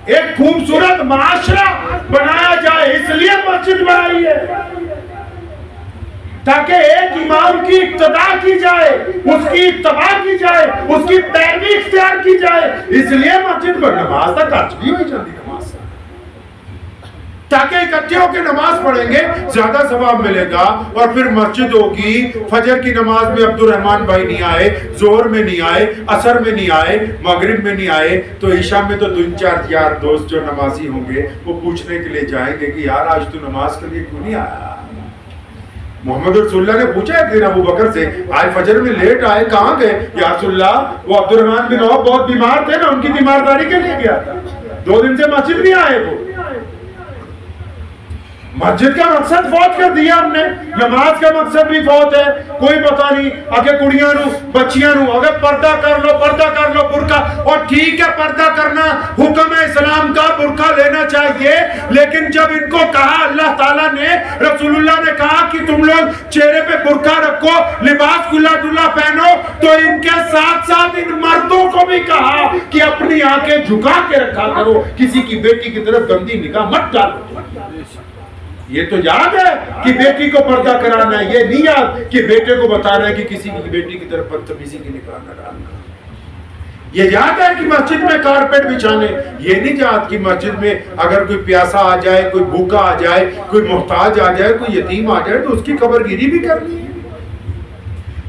ایک خوبصورت معاشرہ بنایا جائے، اس لیے مسجد بنائی ہے تاکہ ایک امام کی اقتداء کی جائے، اس کی اتباع کی جائے، اس کی پیروی اختیار کی جائے، اس لیے مسجد پر نماز تک خرچ بھی ہوئی جاتی نماز تاکہ اکٹھے ہو کے نماز پڑھیں گے زیادہ ثواب ملے گا۔ اور پھر مسجد ہوگی، فجر کی نماز میں عبد الرحمن بھائی نہیں آئے، ظہر میں نہیں آئے، عصر میں نہیں آئے، مغرب میں نہیں آئے، تو عشاء میں تو 2-4 یار دوست جو نمازی ہوں گے وہ پوچھنے کے لیے جائیں گے کہ یار آج تو نماز کے لیے کیوں نہیں آیا؟ محمد رسول اللہ نے پوچھا ایک دن ابو بکر سے، آج فجر میں لیٹ آئے، کہاں گئے؟ یا رسول اللہ وہ عبد الرحمن بن عوف بہت بیمار تھے نا، ان کی بیمارداری کے لیے گیا تھا، 2 دن سے مسجد نہیں آئے وہ۔ مسجد کا مقصد فوت کر دیا ہم نے، نماز کا مقصد بھی فوت ہے۔ کوئی پتہ نہیں اگر کڑیاں نو بچیاں نو اگر پردہ کر لو برقع، اور ٹھیک ہے پردہ کرنا حکم ہے اسلام کا، برقع لینا چاہیے، لیکن جب ان کو کہا اللہ تعالیٰ نے، رسول اللہ نے کہا کہ تم لوگ چہرے پہ برقع رکھو، لباس کھلا ڈلا پہنو، تو ان کے ساتھ ساتھ ان مردوں کو بھی کہا کہ اپنی آنکھیں جھکا کے رکھا کرو، کسی کی بیٹی کی طرف گندی نگاہ مت ڈالو۔ یہ تو یاد ہے کہ بیٹی کو پردہ کرانا ہے، یہ نہیں یاد کہ بیٹے کو بتانا ہے کہ کسی کی بیٹی کی طرف بدتمیزی کی نگاہ نہ ڈالنا۔ یہ یاد ہے کہ مسجد میں کارپیٹ بچھانے، یہ نہیں یاد کہ مسجد میں اگر کوئی پیاسا آ جائے، کوئی بھوکا آ جائے، کوئی محتاج آ جائے، کوئی یتیم آ جائے تو اس کی قبر گیری بھی کرنی ہے۔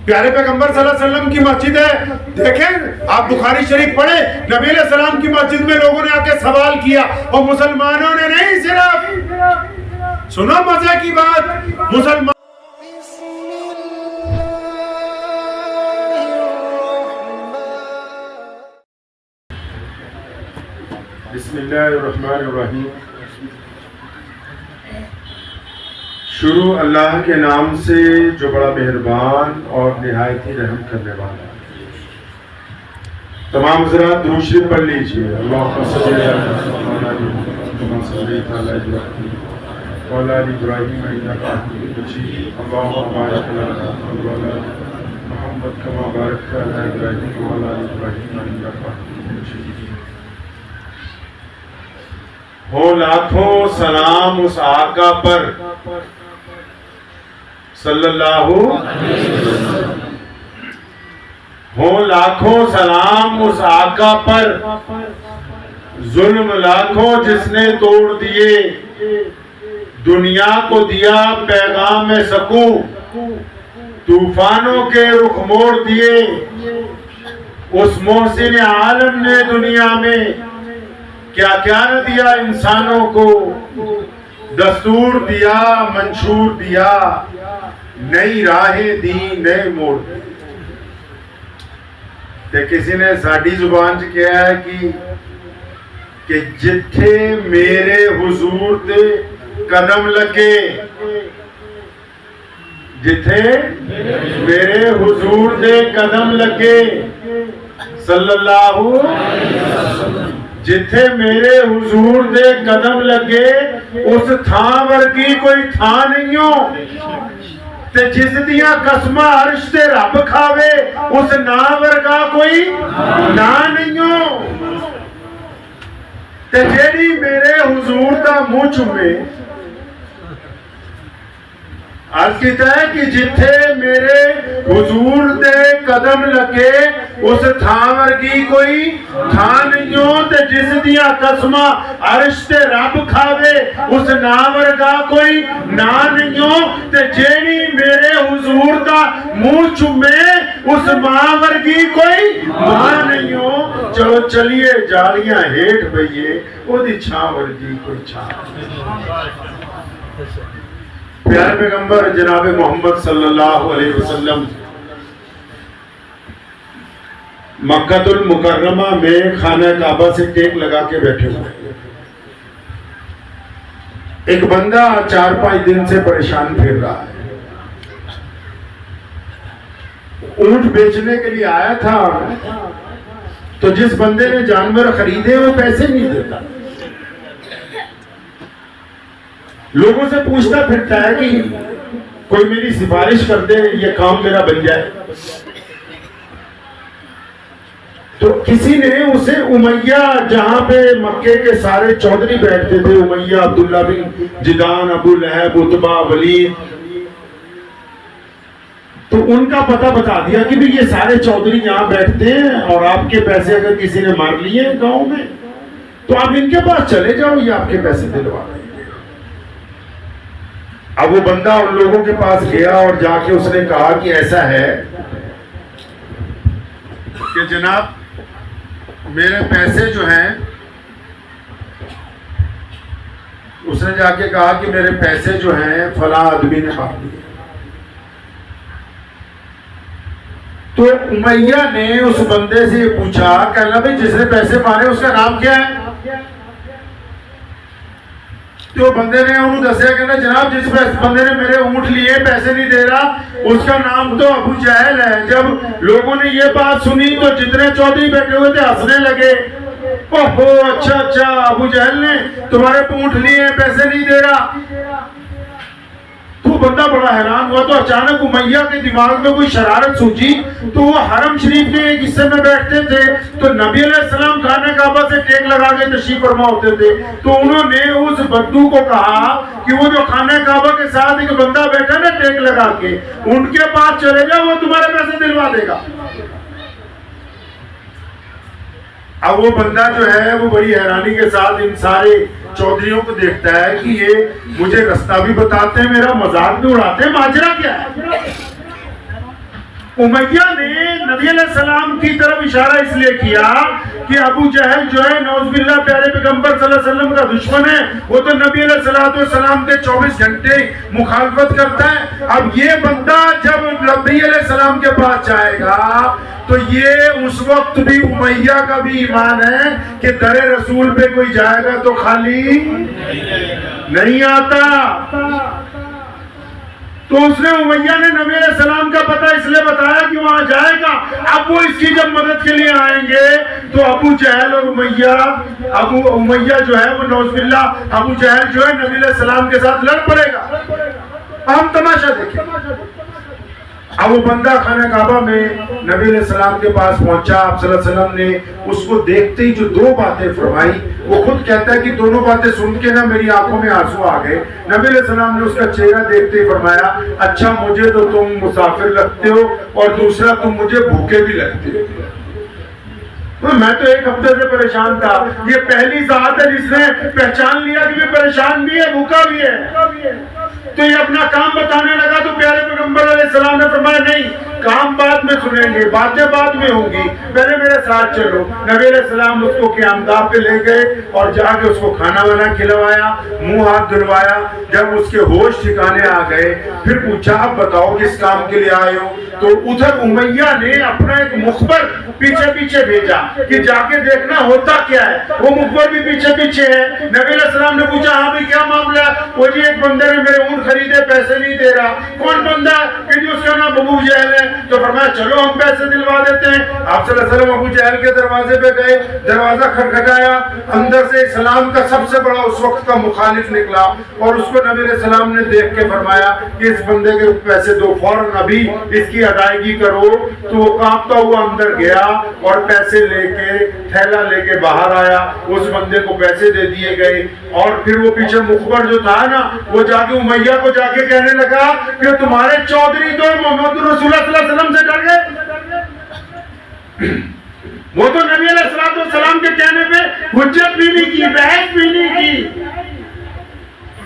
پیارے پیغمبر صلی اللہ علیہ وسلم کی مسجد ہے، دیکھیں آپ بخاری شریف پڑھیں، نبی علیہ السلام کی مسجد میں لوگوں نے آ کے سوال کیا، اور مسلمانوں نے نہیں، صرف سنو مزے کی بات، مسلمان بسم اللہ الرحمن الرحیم، شروع اللہ کے نام سے جو بڑا مہربان اور نہایت ہی رحم کرنے والا ہے۔ تمام حضرات درود شریف پڑھ لیجیے۔ اللہم صلی علی وعلی آل ابراہیم انک حمید مجید، اللہم بارک علی محمد کما بارکت علی ابراہیم وعلی آل ابراہیم انک حمید مجید۔ ہو لاکھوں سلام اس آقا پر صلی اللہ علیہ وسلم، ہو لاکھوں سلام اس آقا پر، ظلم لاکھوں جس نے توڑ دیے، دنیا کو دیا پیغام سکون، طوفانوں کے رخ موڑ دیے، اس محسن عالم نے دنیا میں کیا کیا نہ دیا انسانوں کو، دستور دیا، منشور دیا، نئی راہیں دی، نئے موڑ دی۔ تے کسی نے ساڈی زبان چ کہا ہے کہ جتھے میرے حضور دے قدم لگے، جتھے میرے حضور دے قدم لگے صلی اللہ علیہ وسلم، جتھے میرے حضور دے قدم لگے، اس تھان ورگی کوئی تھان نہیں ہو، تے جس دیاں قسماں عرش تے رب کھاوے، اس نام ورگا کوئی نام نہیں ہو، تے جیڑی میرے حضور دا منہ چومے، عرض کیتا ہے کہ جتھے میرے حضور دے قدم لگے، اس تھان ورگی کوئی تھان نہیں ہو، تے جس دیاں قسماں عرش تے رب کھاوے، اس نام ورگا کوئی نام نہیں ہو، تے جیڑی میرے حضور دا منہ چومے، اس ماں ورگی کوئی ماں نہیں ہو۔ چلو چلیے جالیاں ہیٹ بھئیے، وہ دی چھاں ورگی کوئی چھاں۔ پیارے پیغمبر جناب محمد صلی اللہ علیہ وسلم مکہ المکرمہ میں خانہ کعبہ سے ٹیک لگا کے بیٹھے ہوئے، ایک بندہ 4-5 دن سے پریشان پھر رہا ہے، اونٹ بیچنے کے لیے آیا تھا، تو جس بندے نے جانور خریدے وہ پیسے نہیں دیتا، لوگوں سے پوچھتا پھرتا ہے کہ کوئی میری سفارش کر دے، یہ کام میرا بن جائے۔ تو کسی نے اسے امیہ، جہاں پہ مکے کے سارے چودھری بیٹھتے تھے، امیہ، عبداللہ بن جدان، ابو لہب، عتبہ، ولید، تو ان کا پتہ بتا دیا کہ بھی یہ سارے چودھری یہاں بیٹھتے ہیں اور آپ کے پیسے اگر کسی نے مار لیے گاؤں میں تو آپ ان کے پاس چلے جاؤ، یہ آپ کے پیسے دلوا دیں گے۔ اب وہ بندہ ان لوگوں کے پاس گیا اور جا کے اس نے کہا کہ ایسا ہے کہ جناب میرے پیسے جو ہیں، اس نے جا کے کہا کہ میرے پیسے جو ہیں فلاں آدمی نے مار لیے۔ تو امیہ نے اس بندے سے یہ پوچھا کہ اللہ بھائی جس نے پیسے مارے اس کا نام کیا ہے؟ تو بندے نے انہوں دسیا کہ جناب جس بندے نے میرے اونٹ لیے پیسے نہیں دے رہا اس کا نام تو ابو جہل ہے۔ جب لوگوں نے یہ بات سنی تو جتنے چودھری بیٹھے ہوئے تھے ہنسنے لگے، اوہو اچھا ابو جہل نے تمہارے اونٹ لیے پیسے نہیں دے رہا۔ تو بندہ بڑا حیران ہوا، تو اچانک امیہ کے دماغ میں کوئی شرارت سوچی، تو وہ حرم شریف کے ایک حصے میں بیٹھتے تھے، تو نبی علیہ السلام خانہ کعبہ سے ٹیک لگا کے تشریف فرما ہوتے تھے، تو انہوں نے اس بدو کو کہا کہ وہ جو خانہ کعبہ کے ساتھ ایک بندہ بیٹھا نا ٹیک لگا کے، ان کے پاس چلے جاؤ، وہ تمہارے پیسے دلوا دے گا۔ اب وہ بندہ جو ہے وہ بڑی حیرانی کے ساتھ ان سارے چودھریوں کو دیکھتا ہے کہ یہ مجھے رستہ بھی بتاتے ہیں، میرا مذاق بھی اڑاتے ہیں، ماجرا کیا ہے؟ امیہ نے نبی علیہ السلام کی طرف اشارہ اس لیے کیا کہ ابو جہل جو ہے نعوذ باللہ پیارے پیغمبر صلی اللہ علیہ وسلم کا دشمن ہے، وہ تو نبی علیہ السلام کے 24 گھنٹے مخالفت کرتا ہے۔ اب یہ بندہ جب نبی علیہ السلام کے پاس جائے گا تو یہ اس وقت بھی امیہ کا بھی ایمان ہے کہ در رسول پہ کوئی جائے گا تو خالی نہیں آتا۔ تو اس نے امیہ نے نبی علیہ السلام کا پتہ اس لیے بتایا کہ وہاں جائے گا۔ اب وہ اس کی جب مدد کے لیے آئیں گے تو ابو جہل اور امیہ جو ہے وہ نعوذ باللہ ابو جہل جو ہے نبی علیہ السلام کے ساتھ لڑ پڑے گا۔ ہم تماشا دیکھیں۔ اب وہ بندہ خانہ کعبہ میں نبی علیہ السلام کے پاس پہنچا، آپ صلی اللہ علیہ وسلم نے اس کو دیکھتے ہی جو دو باتیں فرمائی، وہ خود کہتا ہے کہ دونوں باتیں سن کے نا میری آنکھوں میں آنسو آ گئے۔ نبی علیہ السلام نے اس کا چہرہ دیکھتے ہی فرمایا، اچھا مجھے تو تم مسافر لگتے ہو اور دوسرا تم مجھے بھوکے بھی لگتے ہو۔ میں تو ایک ہفتے سے پریشان تھا، یہ پہلی ذات ہے جس نے پہچان لیا کہ یہ پریشان بھی ہے بھوکا بھی ہے۔ تو یہ اپنا کام بتانے لگا تو پیارے پیغمبر علیہ السلام نے فرمایا نہیں، کام بعد میں سنیں گے، باتیں بعد میں ہوں گی، پہلے میرے ساتھ چلو۔ نبی علیہ السلام اس کو قیامگاہ پہ لے گئے اور جا کے اس کو کھانا وانا کھلوایا، منہ ہاتھ دھلوایا۔ جب اس کے ہوش ٹھکانے آ گئے پھر پوچھا اب بتاؤ کس کام کے لیے آئے ہو؟ تو ادھر امیہ نے اپنا ایک مخبر پیچھے پیچھے بھیجا کہ جا کے دیکھنا ہوتا کیا ہے۔ وہ مخبر بھی پیچھے پیچھے ہے۔ نبی علیہ السلام نے پوچھا ہاں بھی کیا معاملہ ہے؟ وہ جی ایک بندے نے میرے اونٹ خریدے پیسے نہیں دے رہا۔ کون بندہ ہے؟ کہ جی اس کا نام ابو جہل ہے۔ تو فرمایا چلو ہم پیسے دلوا دیتے ہیں۔ آپ صلی اللہ علیہ وسلم ابو جہل کے دروازے پہ گئے، دروازہ کھٹکھٹایا، اندر سے اسلام کا سب سے بڑا اس وقت کا مخالف نکلا اور اس کو نبی علیہ السلام نے دیکھ کے فرمایا کہ اس بندے کے پیسے دو، فوراً ابھی اس کی ادائیگی کرو۔ تو وہ کانپتا ہوا اندر گیا اور پیسے لے کے تھیلا لے کے باہر آیا، اس بندے کو پیسے دے دیے گئے۔ اور پھر وہ پیچھے مخبر جو تھا نا وہ جا کے امیہ کو جا کے کہنے لگا کہ تمہارے چودھری تو محمد رسول اللہ صلی اللہ علیہ وسلم سے ڈر گئے، وہ تو نبی علیہ السلام کے کہنے پہ حجت بھی نہیں کی، بحث بھی نہیں کی۔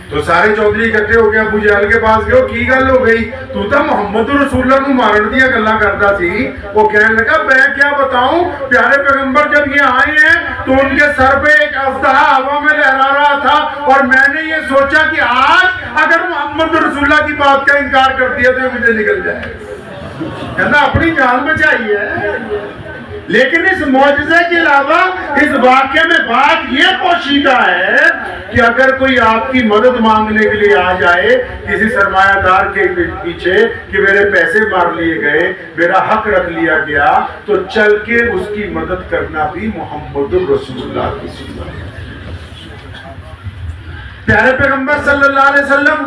تو سارے چودھری اکٹھے ہو کے ابو جہل کے پاس گئے، کی گل ہو گئی؟ تو تھا محمد رسول اللہ کو مارن دیا گلا کرتا تھی۔ وہ کہنے لگا میں کیا بتاؤں، پیارے پیغمبر جب یہ آئے ہیں تو ان کے سر پہ ایک اژدہا ہوا میں لہرا رہا تھا اور میں نے یہ سوچا کہ آج اگر محمد رسول اللہ کی بات کا انکار کر دیا تو یہ مجھے نکل جائے۔ کہنا اپنی جان بچائیے۔ لیکن اس معجزے کے علاوہ اس واقعے میں بات یہ پوشیدہ ہے کہ اگر کوئی آپ کی مدد مانگنے کے لیے آ جائے کسی سرمایہ دار کے پیچھے کہ میرے پیسے مار لیے گئے، میرا حق رکھ لیا گیا، تو چل کے اس کی مدد کرنا بھی محمد رسول اللہ کی سنت ہے۔ پیارے پیغمبر صلی اللہ علیہ وسلم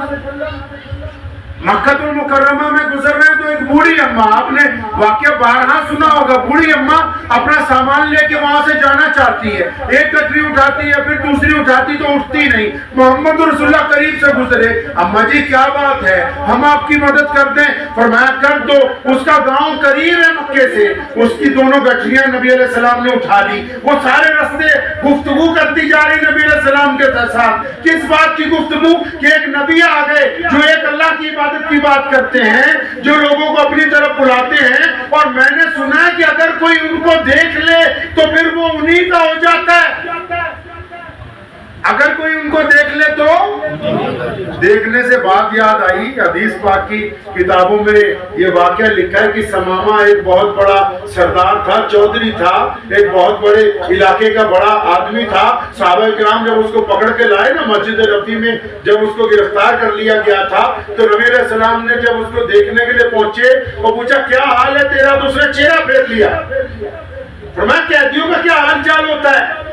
مکہ المکرمہ میں گزر رہے ہیں تو ایک بوڑھی اماں، آپ نے واقعہ بارہا سنا ہوگا، بوڑھی اماں اپنا سامان لے کے وہاں سے جانا چاہتی ہے، ایک گٹری اٹھاتی ہے پھر دوسری اٹھاتی تو اٹھتی نہیں، محمد رسول اللہ قریب سے گزرے، اماں جی کیا بات ہے، ہم آپ کی مدد کر دیں؟ فرمایا کر دو۔ اس کا گاؤں قریب ہے مکے سے، اس کی دونوں گٹریاں نبی علیہ السلام نے اٹھا لی، وہ سارے راستے گفتگو کرتی جا رہی نبی علیہ السلام کے ساتھ، کس بات کی گفتگو کہ ایک نبی آ گئے جو ایک اللہ کی عبادت کی بات کرتے ہیں، جو لوگوں کو اپنی طرف بلاتے ہیں، اور میں نے سنا ہے کہ اگر کوئی ان کو دیکھ لے تو پھر وہ انہی کا ہو جاتا ہے، اگر کوئی ان کو دیکھ لے تو دیکھنے سے بات یاد آئی، حدیث پاک کی کتابوں میں یہ واقعہ لکھا ہے کہ سمامہ ایک بہت بڑا سردار تھا، چودھری تھا، ایک بہت بڑے علاقے کا بڑا آدمی تھا، صحابہ کرام جب اس کو پکڑ کے لائے نا مسجد نبوی میں، جب اس کو گرفتار کر لیا گیا تھا تو نبی علیہ السلام نے جب اس کو دیکھنے کے لیے پہنچے وہ پوچھا کیا حال ہے تیرا، تو اس نے چہرہ پھیر لیا، فرمایا قیدیوں کا کیا حال چال ہوتا ہے،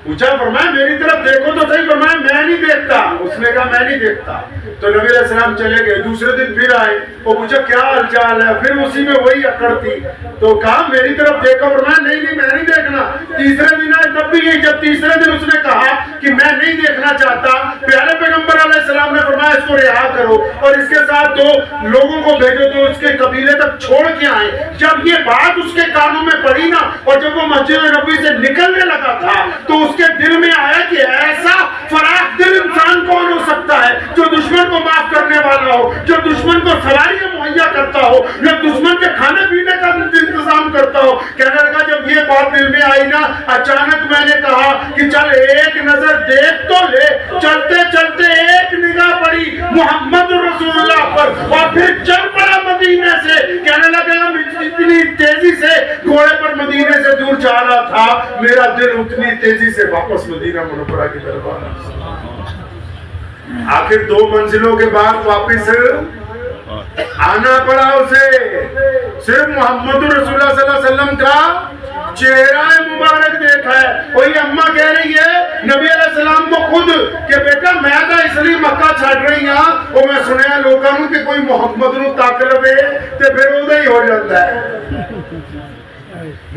پوچھا فرمایا میری طرف دیکھو تو صحیح، فرمایا میں نہیں دیکھتا، اس نے کہا میں نہیں دیکھتا، تو نبی علیہ السلام چلے گئے، دوسرے دن پھر آئے، وہ پوچھا کیا حال چال ہے، پھر اسی میں وہی اکڑ تھی، تو کہا میری طرف دیکھو، فرمایا نہیں میں نہیں دیکھنا، تیسرے دن آئے تب بھی یہی، جب تیسرے دن اس نے کہا کہ میں نہیں دیکھنا چاہتا، پیارے پیغمبر علیہ السلام نے فرمایا اس کو رہا کرو اور اس کے ساتھ دو لوگوں کو بھیجو تو اس کے قبیلے تک چھوڑ کے آئے۔ جب یہ بات اس کے کانوں میں پڑی نا، اور جب وہ مسجد نبوی سے نکلنے لگا تھا تو اس کے دل میں آیا کہ ایسا فراخ دل انسان کون ہو سکتا ہے جو دشمن کو معاف کرنے والا ہو، جو دشمن کو سواریاں مہیا کرتا ہو، جو دشمن کے کھانے پینے کا انتظام کرتا ہو۔ کہنے لگا جب یہ بات دل میں آئی نا، اچانک میں نے کہا کہ چل ایک نظر دیکھ تو لے، چلتے چلتے ایک نگاہ پڑی محمد رسول اللہ پر اور پھر چل پڑا مدینے سے۔ کہنے لگا اتنی تیزی سے گھوڑے پر مدینے سے دور جا رہا تھا، میرا دل اتنی تیزی سے واپس مدینہ منورہ کی طرف آ رہا۔ آخر 2 منزلوں کے بعد واپس آنا پڑا اسے، صرف محمد رسول اللہ صلی اللہ علیہ وسلم کا چہرہ مبارک دیکھا ہے۔ وہی اماں کہہ رہی ہے نبی علیہ السلام کو خود کہ بیٹا میں تو اس لیے مکہ چھڑ رہی ہاں، وہ میں سنیا لوگوں کہ کوئی محمد نو تک لے تے پھر وہدا ہی ہو جاتا ہے۔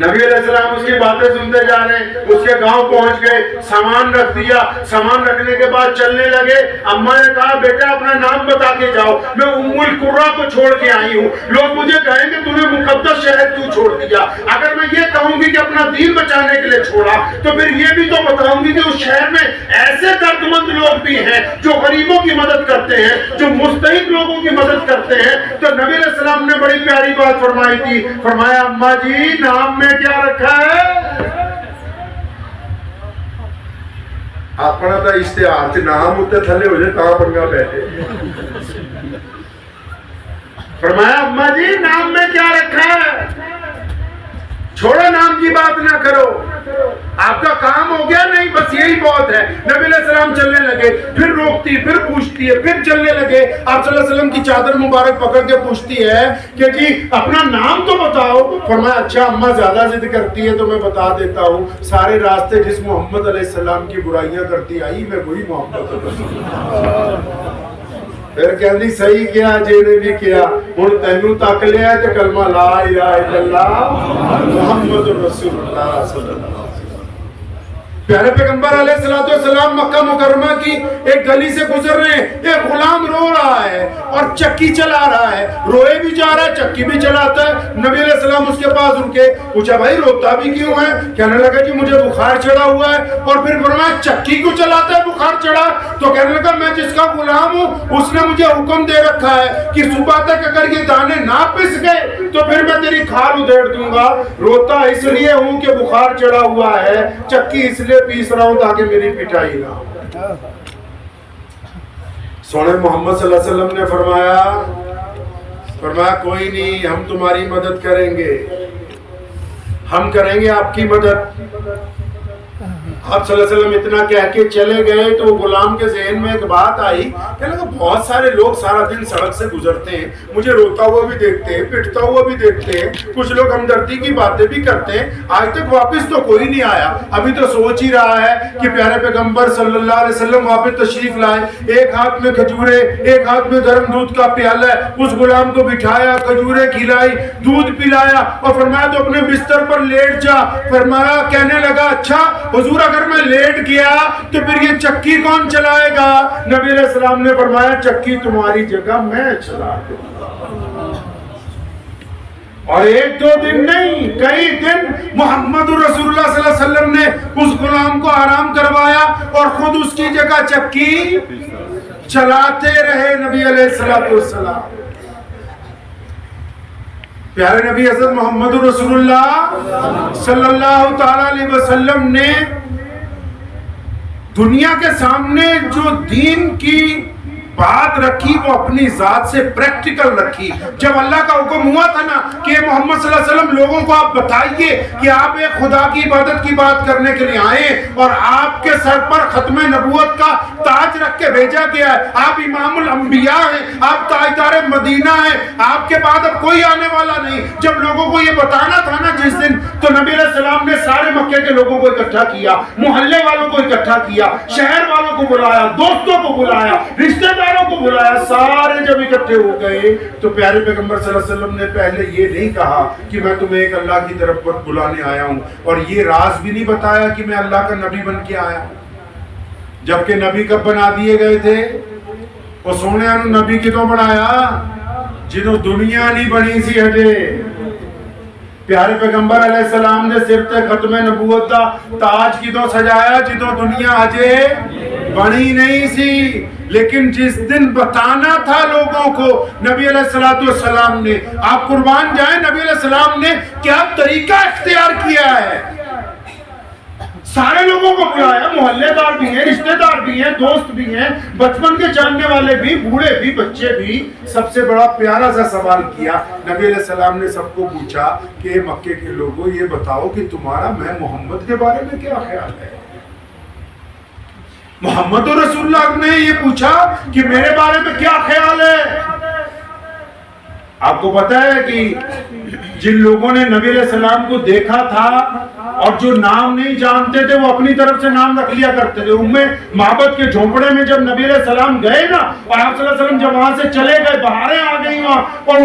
نبی علیہ السلام اس کی باتیں سنتے جا رہے ہیں، اس کے گاؤں پہنچ گئے، سامان رکھ دیا، سامان رکھنے کے بعد چلنے لگے۔ اماں نے کہا بیٹا اپنا نام بتا کے جاؤ، میں ام القرہ کو چھوڑ کے آئی ہوں، لوگ مجھے کہیں گے تمہیں مقدس شہر کیوں چھوڑ دیا، اگر میں یہ کہوں گی کہ اپنا دین بچانے کے لیے چھوڑا تو پھر یہ بھی تو بتاؤں گی کہ اس شہر میں ایسے درد مند لوگ بھی ہیں جو غریبوں کی مدد کرتے ہیں، جو مستحق لوگوں کی مدد کرتے ہیں۔ تو نبی علیہ السلام نے بڑی پیاری بات فرمائی تھی، فرمایا اماں جی نام میں کیا رکھا ہے؟ اپنا تو اشتہار سے نام ہوتے تھلے ہو جائے کہاں پنگا بیٹھے۔ فرمایا اماں جی نام میں کیا رکھا ہے؟ چھوڑو نام کی بات نہ کرو، آپ کا کام ہو گیا نہیں، بس یہی بہت ہے۔ نبی علیہ السلام چلنے لگے، پھر روکتی پھر پوچھتی ہے، پھر چلنے لگے، آپ صلی اللہ علیہ وسلم کی چادر مبارک پکڑ کے پوچھتی ہے کہ جی اپنا نام تو بتاؤ۔ فرمایا اچھا اماں زیادہ ضد کرتی ہے تو میں بتا دیتا ہوں، سارے راستے جس محمد علیہ السلام کی برائیاں کرتی آئی میں وہی محمد رسول۔ پھر کہندی صحیح کیا جی نے بھی کیا، ہن تینوں تک لیا تے کلمہ لا الہ الا اللہ محمد رسول اللہ صلی اللہ علیہ وسلم۔ پیارے پیغمبر علیہ السلام مکہ مکرمہ کی ایک گلی سے گزر رہے ہیں، ایک غلام رو رہا ہے اور چکی چلا رہا ہے، روئے بھی جا رہا ہے چکی بھی چلاتا ہے۔ نبی علیہ السلام اس کے پاس رکے، پوچھا بھائی روتا بھی کیوں ہے؟ کہنے لگا جی مجھے بخار چڑھا ہوا ہے، اور پھر فرمایا چکی کو چلاتا ہے بخار چڑھا؟ تو کہنے لگا میں جس کا غلام ہوں اس نے مجھے حکم دے رکھا ہے کہ صبح تک اگر یہ دانے نہ پس گئے تو پھر میں تیری کھال ادھیڑ دوں گا، روتا اس لیے ہوں کہ بخار چڑھا ہوا ہے، چکی اس لیے پیس رہا ہوں تاکہ میری پٹائی نہ ہو۔ سونے محمد صلی اللہ علیہ وسلم نے فرمایا کوئی نہیں، ہم تمہاری مدد کریں گے، ہم کریں گے آپ کی مدد۔ آپ صلی اللہ علیہ وسلم اتنا کہہ کے چلے گئے تو غلام کے ذہن میں ایک بات آئی، کہنے لگا بہت سارے لوگ سارا دن سڑک سے گزرتے ہیں، مجھے روتا ہوا بھی دیکھتے ہیں، پٹتا ہوا بھی دیکھتے ہیں، کچھ لوگ ہمدردی کی باتیں بھی کرتے ہیں، آج تک واپس تو کوئی نہیں آیا۔ ابھی تو سوچ ہی رہا ہے کہ پیارے پیغمبر صلی اللہ علیہ وسلم واپس تشریف لائے، ایک ہاتھ میں کھجورے، ایک ہاتھ میں گرم دودھ کا پیالہ ہے، اس غلام کو بٹھایا، کھجورے کھلائی، دودھ پلایا اور فرمایا تو اپنے بستر پر لیٹ جا۔ فرمایا کہنے لگا اچھا حضور اگر میں لیٹ گیا تو پھر یہ چکی کون چلائے گا؟ نبی علیہ السلام نے فرمایا چکی تمہاری جگہ میں چلا دوں گا۔ اور ایک دو دن نہیں، کئی دن محمد رسول اللہ صلی اللہ علیہ وسلم نے اس غلام کو آرام کروایا اور خود اس کی جگہ چکی چلاتے رہے نبی علیہ السلام۔ پیارے نبی حضرت محمد رسول اللہ صلی اللہ تعالی علیہ وسلم نے دنیا کے سامنے جو دین کی بات رکھی وہ اپنی ذات سے پریکٹیکل رکھی۔ جب اللہ کا حکم ہوا تھا نا کہ محمد صلی اللہ علیہ وسلم لوگوں کو آپ بتائیے کہ آپ ایک خدا کی عبادت کی بات کرنے کے لیے آئے اور آپ کے سر پر ختم نبوت کا تاج رکھ کے بھیجا گیا ہے، آپ امام الانبیاء ہیں، آپ تاجدار مدینہ ہیں، آپ کے بعد اب کوئی آنے والا نہیں۔ جب لوگوں کو یہ بتانا تھا نا جس دن، تو نبی علیہ السلام نے سارے مکے کے لوگوں کو اکٹھا کیا، محلے والوں کو اکٹھا کیا، شہر والوں کو بلایا، دوستوں کو بلایا، رشتہ داروں کو بلایا، سارے جب اکٹھے ہو گئے تو پیارے پیغمبر صلی اللہ علیہ وسلم نے پہلے یہ نہیں کہا کہ میں تمہیں ایک اللہ کی طرف پر بلانے آیا ہوں، اور یہ راز بھی نہیں بتایا کہ میں اللہ کا نبی بن کے آیا ہوں۔ جبکہ نبی کب بنا دیے گئے تھے؟ وہ سونے نبی کتوں بنایا جنہوں دنیا نہیں بنی سی ہٹے۔ پیارے پیغمبر علیہ السلام نے صرف ختم نبوت کا تاج کتوں سجایا جنہوں دنیا ہجے بنی نہیں سی، لیکن جس دن بتانا تھا لوگوں کو نبی علیہ السلام نے، آپ قربان جائیں نبی علیہ السلام نے کیا طریقہ اختیار کیا ہے۔ سارے لوگوں کو بلایا، محلے دار بھی ہیں، رشتہ دار بھی ہیں، دوست بھی ہیں، بچپن کے جاننے والے بھی، بوڑھے بھی، بچے بھی۔ سب سے بڑا پیارا سا سوال کیا نبی علیہ السلام نے، سب کو پوچھا کہ مکے کے لوگوں یہ بتاؤ کہ تمہارا میں محمد کے بارے میں کیا خیال ہے؟ محمد رسول اللہ نے یہ پوچھا کہ میرے بارے میں کیا خیال ہے؟ آپ کو پتا ہے کہ جن لوگوں نے نبی علیہ السلام کو دیکھا تھا اور جو نام نہیں جانتے تھے وہ اپنی طرف سے نام رکھ لیا کرتے تھے۔ معبد کے جھونپڑے میں جب نبی علیہ السلام گئے نا اور آپ صلی اللہ علیہ وسلم جب وہاں سے چلے گئے، بہاریں آ گئی وہاں، اور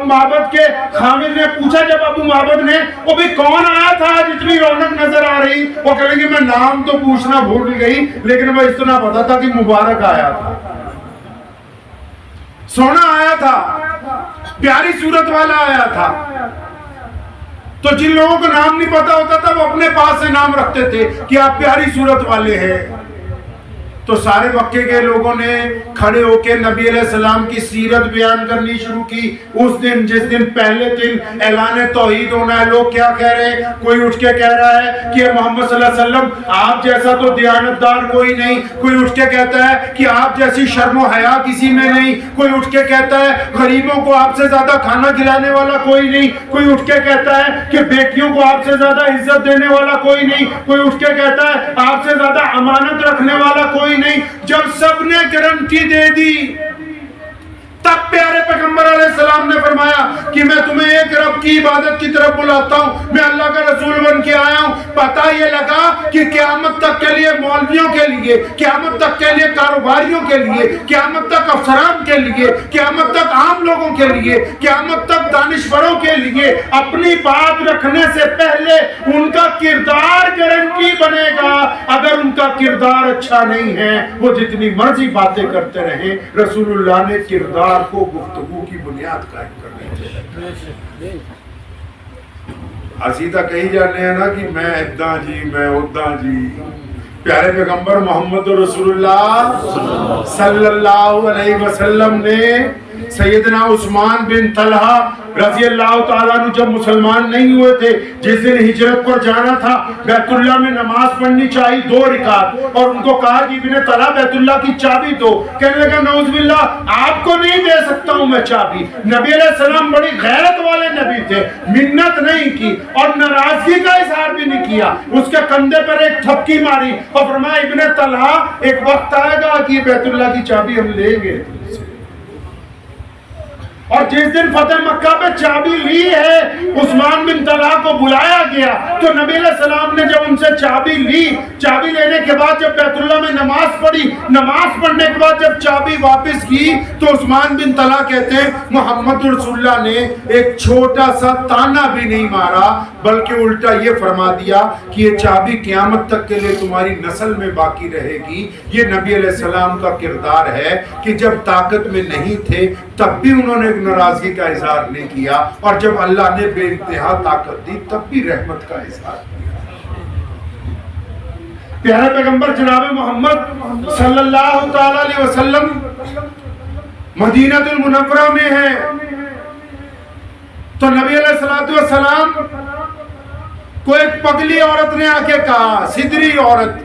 معبد کے خامد نے پوچھا جب ابو معبد نے، وہ بھی کون آیا تھا آج اتنی رونق نظر آ رہی؟ وہ کہنے کہ میں نام تو پوچھنا بھول گئی لیکن میں اتنا پتا تھا کہ مبارک آیا تھا، سونا آیا تھا، پیاری صورت والا آیا تھا۔ تو جن لوگوں کو نام نہیں پتا ہوتا تھا وہ اپنے پاس سے نام رکھتے تھے کہ آپ پیاری صورت والے ہیں۔ تو سارے مکے کے لوگوں نے کھڑے ہو کے نبی علیہ السلام کی سیرت بیان کرنی شروع کی۔ اس دن جس دن پہلے دن اعلان توحید ہونا ہے، لوگ کیا کہہ رہے ہیں؟ کوئی اٹھ کے کہہ رہا ہے کہ محمد صلی اللہ علیہ وسلم آپ جیسا تو دیانتدار کوئی نہیں، کوئی اٹھ کے کہتا ہے کہ آپ جیسی شرم و حیا کسی میں نہیں، کوئی اٹھ کے کہتا ہے غریبوں کو آپ سے زیادہ کھانا کھلانے والا کوئی نہیں، کوئی اٹھ کے کہتا ہے کہ بیٹیوں کو آپ سے زیادہ عزت دینے والا کوئی نہیں، کوئی اٹھ کے کہتا ہے آپ سے زیادہ امانت رکھنے والا کوئی نہیں۔ جب سب نے گارنٹی دے دی تب پیارے پیغمبر علیہ السلام نے فرمایا کہ میں تمہیں ایک رب کی عبادت کی طرف بلاتا ہوں، میں اللہ کا رسول بن کے آیا ہوں۔ پتہ یہ لگا کہ قیامت تک کے لیے مولویوں کے لیے، قیامت تک کے لیے کاروباریوں کے لیے، قیامت تک افسران کے لیے، قیامت تک عام لوگوں کے لیے، قیامت تک دانشوروں کے لیے اپنی بات رکھنے سے پہلے ان کا کردار گارنٹی بنے گا۔ اگر ان کا کردار اچھا نہیں ہے وہ جتنی مرضی باتیں کرتے رہیں، رسول اللہ نے کردار کو گفتگو کی بنیاد قائم کرنی چاہیے۔ اسیدہ کہی جانے ہیں نا کہ میں ادھا جی میں ادھا جی۔ پیارے پیغمبر محمد رسول اللہ صلی اللہ علیہ وسلم نے سیدنا عثمان بن طلحہ رضی اللہ تعالیٰ عنہ جب مسلمان نہیں ہوئے تھے، جس دن ہجرت پر جانا تھا، بیت اللہ میں نماز پڑھنی چاہیے 2 رکعت، اور ان کو کہا کہ ابن طلحہ بیت اللہ کی چابی دو۔ کہنے لگا نعوذ باللہ آپ کو نہیں دے سکتا ہوں میں چابی۔ نبی علیہ السلام بڑی غیرت والے نبی تھے، تھے، منت نہیں کی اور ناراضگی کا اظہار بھی نہیں کیا، اس کے کندھے پر ایک تھپکی ماری اور فرمایا ابن طلحہ ایک وقت آئے گا کہ یہ بیت اللہ کی چابی ہم لیں گے۔ اور جس دن فتح مکہ پہ چابی لی ہے عثمان بن طلحہ کو بلایا گیا تو نبی علیہ السلام نے جب ان سے چابی لی، چابی لینے کے بعد جب بیت اللہ میں نماز پڑھی، نماز پڑھنے کے بعد جب چابی واپس کی تو عثمان بن طلحہ کہتے ہیں محمد رسول اللہ نے ایک چھوٹا سا تانا بھی نہیں مارا بلکہ الٹا یہ فرما دیا کہ یہ چابی قیامت تک کے لیے تمہاری نسل میں باقی رہے گی۔ یہ نبی علیہ السلام کا کردار ہے کہ جب طاقت میں نہیں تھے تب بھی انہوں نے ناراضگی کا اظہار نہیں کیا، اور جب اللہ نے بے انتہا طاقت دی تب بھی رحمت کا اظہار کیا۔ پیارے پیغمبر جناب محمد صلی اللہ تعالی علیہ وسلم مدینہ المنورہ میں ہیں تو نبی علیہ السلام کو ایک پگلی عورت نے آ کے کہا، سدری عورت،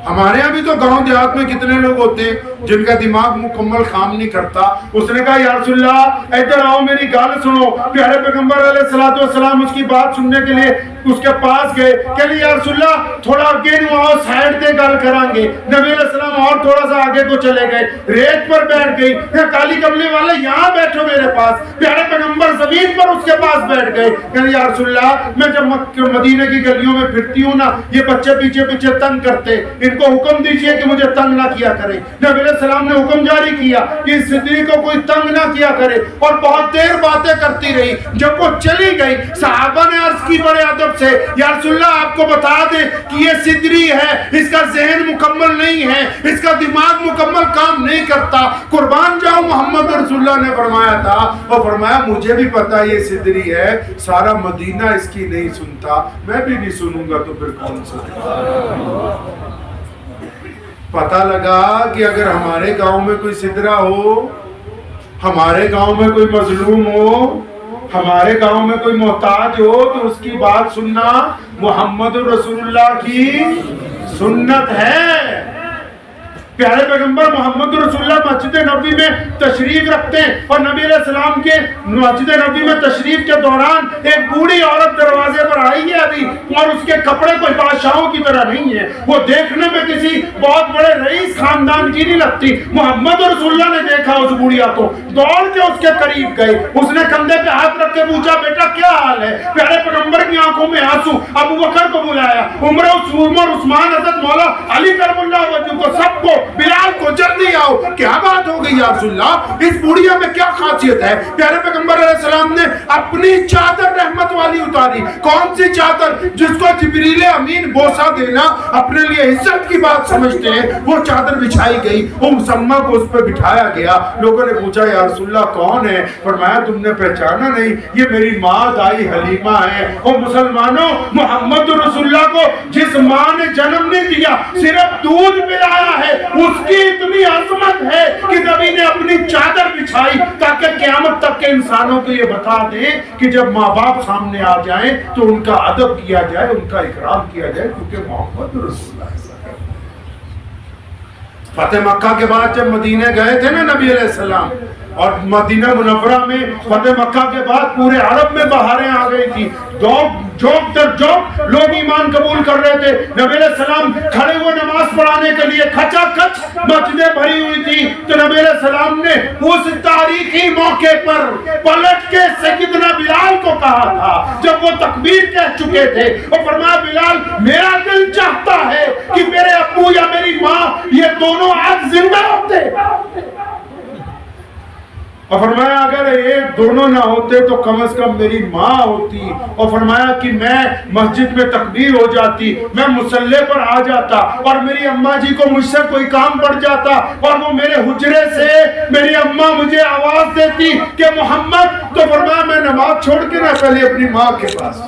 ہمارے ہاں بھی تو گاؤں دیہات میں کتنے لوگ ہوتے ہیں جن کا دماغ مکمل کام نہیں کرتا۔ اس نے کہا یا رسول اللہ ادھر آؤ میری گال سنو۔ پیارے پیغمبر علیہ السلام اس کی بات سننے کے لیے اس کے پاس گئے، کہ یا رسول اللہ تھوڑا آگے نو آؤ سائڈ دے گل کرانگے۔ نبی علیہ السلام اور تھوڑا سا آگے کو چلے گئے، ریت پر بیٹھ گئی، کہ کالی کملی والے یہاں بیٹھو میرے پاس۔ پیارے پیغمبر زمین پر اس کے پاس بیٹھ گئے، کہ یا رسول اللہ میں جب مدینہ کی گلیوں میں پھرتی ہوں نا یہ بچے پیچھے پیچھے تنگ کرتے، ان کو حکم دیجئے کہ مجھے تنگ نہ کیا کرے۔ نبی علیہ السلام نے حکم جاری کیا کہ اس صدیق کو کوئی تنگ نہ کیا کرے، اور بہت دیر باتیں کرتی رہی۔ جب وہ چلی گئی صحابہ نے عرض کی بڑے ادب سے یا رسول اللہ آپ کو بتا دیں کہ یہ صدری ہے، اس کا ذہن مکمل نہیں ہے، اس کا دماغ مکمل کام نہیں کرتا۔ قربان جاؤ محمد رسول اللہ نے فرمایا تھا، اور فرمایا مجھے بھی پتا یہ صدری ہے، سارا مدینہ اس کی نہیں سنتا، میں بھی نہیں سنوں گا تو پھر کون سنے۔ پتہ لگا کہ اگر ہمارے گاؤں میں کوئی سدرا ہو، ہمارے گاؤں میں کوئی مظلوم ہو، ہمارے گاؤں میں کوئی محتاج ہو تو اس کی بات سننا محمد رسول اللہ کی سنت ہے۔ پیارے پیغمبر محمد رسول اللہ مسجد نبوی میں تشریف رکھتے ہیں، اور نبی علیہ السلام کے مسجد نبوی میں تشریف کے دوران ایک بوڑھی عورت دروازے پر آئی ہے ابھی، اور اس کے کپڑے کوئی بادشاہوں کی طرح نہیں ہے، وہ دیکھنے میں کسی بہت بڑے رئیس خاندان کی نہیں لگتی۔ محمد رسول اللہ نے دیکھا اس بوڑھیا کو، دوڑ کے اس کے قریب گئے، اس نے کندھے پہ ہاتھ رکھ کے پوچھا بیٹا کیا حال ہے؟ پیارے پیغمبر کی آنکھوں میں آنسو، ابو بکر کو بلایا، عمر عثمان حضرت مولا علی کرم اللہ وجہ کو، سب کو، بلال کو، جلدی آؤ، کیا بات ہو گئی یا رسول اللہ؟ اس بوڑھیا میں کیا خاصیت ہے؟ پیارے پیغمبر علیہ السلام نے اپنی چادر رحمت والی اتاری۔ کون سی چادر؟ جس کو جبریل امین بوسہ دینا اپنے لیے عزت کی بات سمجھتے ہیں، وہ چادر بچھائی گئی، مسمہ کو اس پہ بٹھایا گیا۔ لوگوں نے پوچھا یا رسول اللہ کون ہے؟ فرمایا تم نے پہچانا نہیں، یہ میری ماں دائی حلیمہ ہے۔ اور مسلمانوں محمد رسول اللہ کو جس ماں نے جنم نہیں دیا صرف دودھ پلایا ہے، اس کی اتنی عظمت ہے کہ نبی نے اپنی چادر بچھائی تاکہ قیامت تک کے انسانوں کو یہ بتا دیں کہ جب ماں باپ سامنے آ جائیں تو ان کا ادب کیا جائے، ان کا اکرام کیا جائے، کیونکہ محمد رسول اللہ ایسا ہے۔ فتح مکہ کے بعد جب مدینہ گئے تھے نا نبی علیہ السلام، اور مدینہ منورہ میں فتح مکہ کے بعد پورے عرب میں بہاریں آ گئی تھی، جوک در جوک لوگ ایمان قبول کر رہے تھے۔ نبی علیہ السلام کھڑے ہوئے نماز پڑھانے کے لیے کھچا کھچ مسجدیں بھری ہوئی تھی، تو نبی علیہ السلام نے اس تاریخی موقع پر پلٹ کے سیدنا بلال کو کہا تھا جب وہ تکبیر کہہ چکے تھے، اور فرمایا بلال میرا دل چاہتا ہے کہ میرے ابو یا میری ماں یہ دونوں آج زندہ ہوتے، اور فرمایا اگر ایک دونوں نہ ہوتے تو کم از کم میری ماں ہوتی، اور فرمایا کہ میں مسجد میں تکبیر ہو جاتی، میں مصلی پر آ جاتا، اور میری اماں جی کو مجھ سے کوئی کام پڑ جاتا، اور وہ میرے حجرے سے میری اماں مجھے آواز دیتی کہ محمد، تو فرمایا میں نماز چھوڑ کے نہ پہلے اپنی ماں کے پاس۔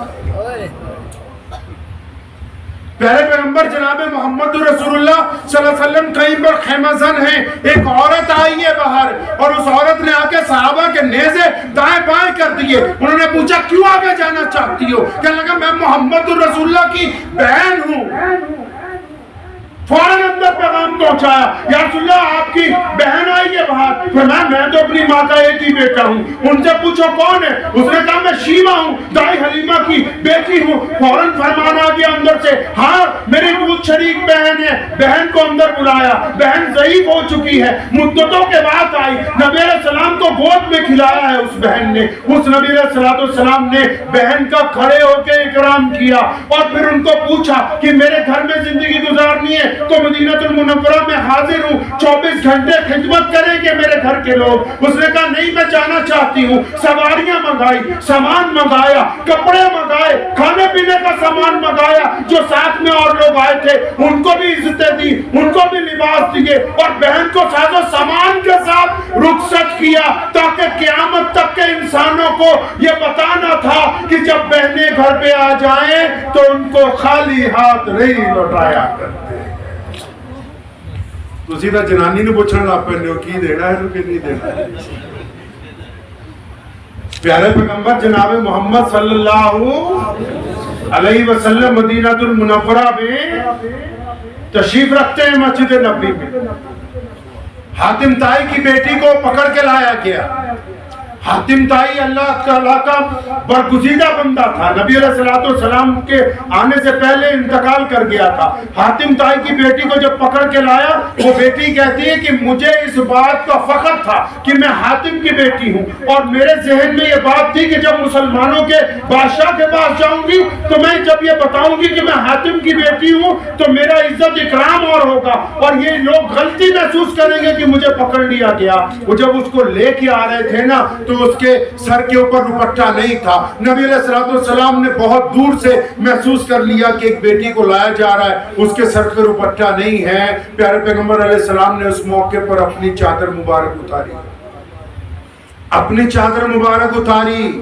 پیارے پیغمبر جناب محمد رسول اللہ صلی اللہ علیہ وسلم کہیں پر خیمہ زن ہیں، ایک عورت آئی ہے باہر، اور اس عورت نے آ کے صحابہ کے نیزے دائیں بائیں کر دیے۔ انہوں نے پوچھا کیوں آگے جانا چاہتی ہو؟ کہنے لگا میں محمد رسول اللہ کی بہن ہوں۔ فوراً اندر پیغام پہنچایا، یا رسول اللہ آپ کی بہن آئی ہے باہر۔ فرمایا میں تو اپنی ماں کا ایک ہی بیٹا ہوں، ان سے پوچھو کون ہے؟ اس نے کہا میں شیما ہوں، دائی حلیمہ کی بیٹی ہوں۔ فوراً فرمان آ گیا اندر سے، ہاں میری دودھ شریک بہن ہے۔ بہن کو اندر بلایا، بہن ضعیف ہو چکی ہے، مدتوں کے بعد آئی، نبی علیہ السلام کو گود میں کھلایا ہے اس بہن نے۔ اس نبی علیہ السلام نے بہن کا کھڑے ہو کے اکرام کیا اور پھر ان کو پوچھا کہ میرے گھر میں زندگی گزارنی ہے تو مدینہ المنورہ میں حاضر ہوں، 24 گھنٹے خدمت کریں گے میرے گھر کے لوگ۔ اس نے کہا نہیں میں جانا چاہتی ہوں۔ سواریاں منگائی، سامان منگایا، کپڑے منگائے، کھانے پینے کا سامان منگایا، جو ساتھ میں اور لوگ آئے تھے ان کو بھی عزتیں دی، ان کو بھی لباس دیے، اور بہن کو ساز و سامان کے ساتھ رخصت کیا تاکہ قیامت تک کے انسانوں کو یہ بتانا تھا کہ جب بہنیں گھر پہ آ جائیں تو ان کو خالی ہاتھ نہیں لوٹایا کرتے۔ تو سیدھا جنانی نے پوچھنا آپ پہنے ہو کی دینا ہے تو کہ نہیں دینا ہے۔ پیارے پیغمبر جناب محمد صلی اللہ علیہ وسلم مدینہ المنورہ میں تشریف رکھتے ہیں مسجد نبوی میں۔ حاتم طائی کی بیٹی کو پکڑ کے لایا گیا۔ حاتم طائی اللہ تعالیٰ کا برگزیدہ بندہ تھا، نبی علیہ السلام کے آنے سے پہلے انتقال کر گیا تھا۔ حاتم طائی کی بیٹی کو جب پکڑ کے لایا، وہ بیٹی کہتی ہے کہ مجھے اس بات کا فخر تھا کہ میں حاتم کی بیٹی ہوں، اور میرے ذہن میں یہ بات تھی کہ جب مسلمانوں کے بادشاہ کے پاس جاؤں گی تو میں جب یہ بتاؤں گی کہ میں حاتم کی بیٹی ہوں تو میرا عزت اکرام اور ہوگا، اور یہ لوگ غلطی محسوس کریں گے کہ مجھے پکڑ لیا گیا۔ وہ جب اس کو لے کے آ رہے تھے نا تو اس کے سر کے اوپر دوپٹہ نہیں تھا۔ نبی علیہ السلام نے بہت دور سے محسوس کر لیا کہ ایک بیٹی کو لایا جا رہا ہے، اس کے سر پہ دوپٹہ نہیں ہے۔ پیارے پیغمبر علیہ السلام نے اس موقع پر اپنی چادر مبارک اتاری، اپنی چادر مبارک اتاری،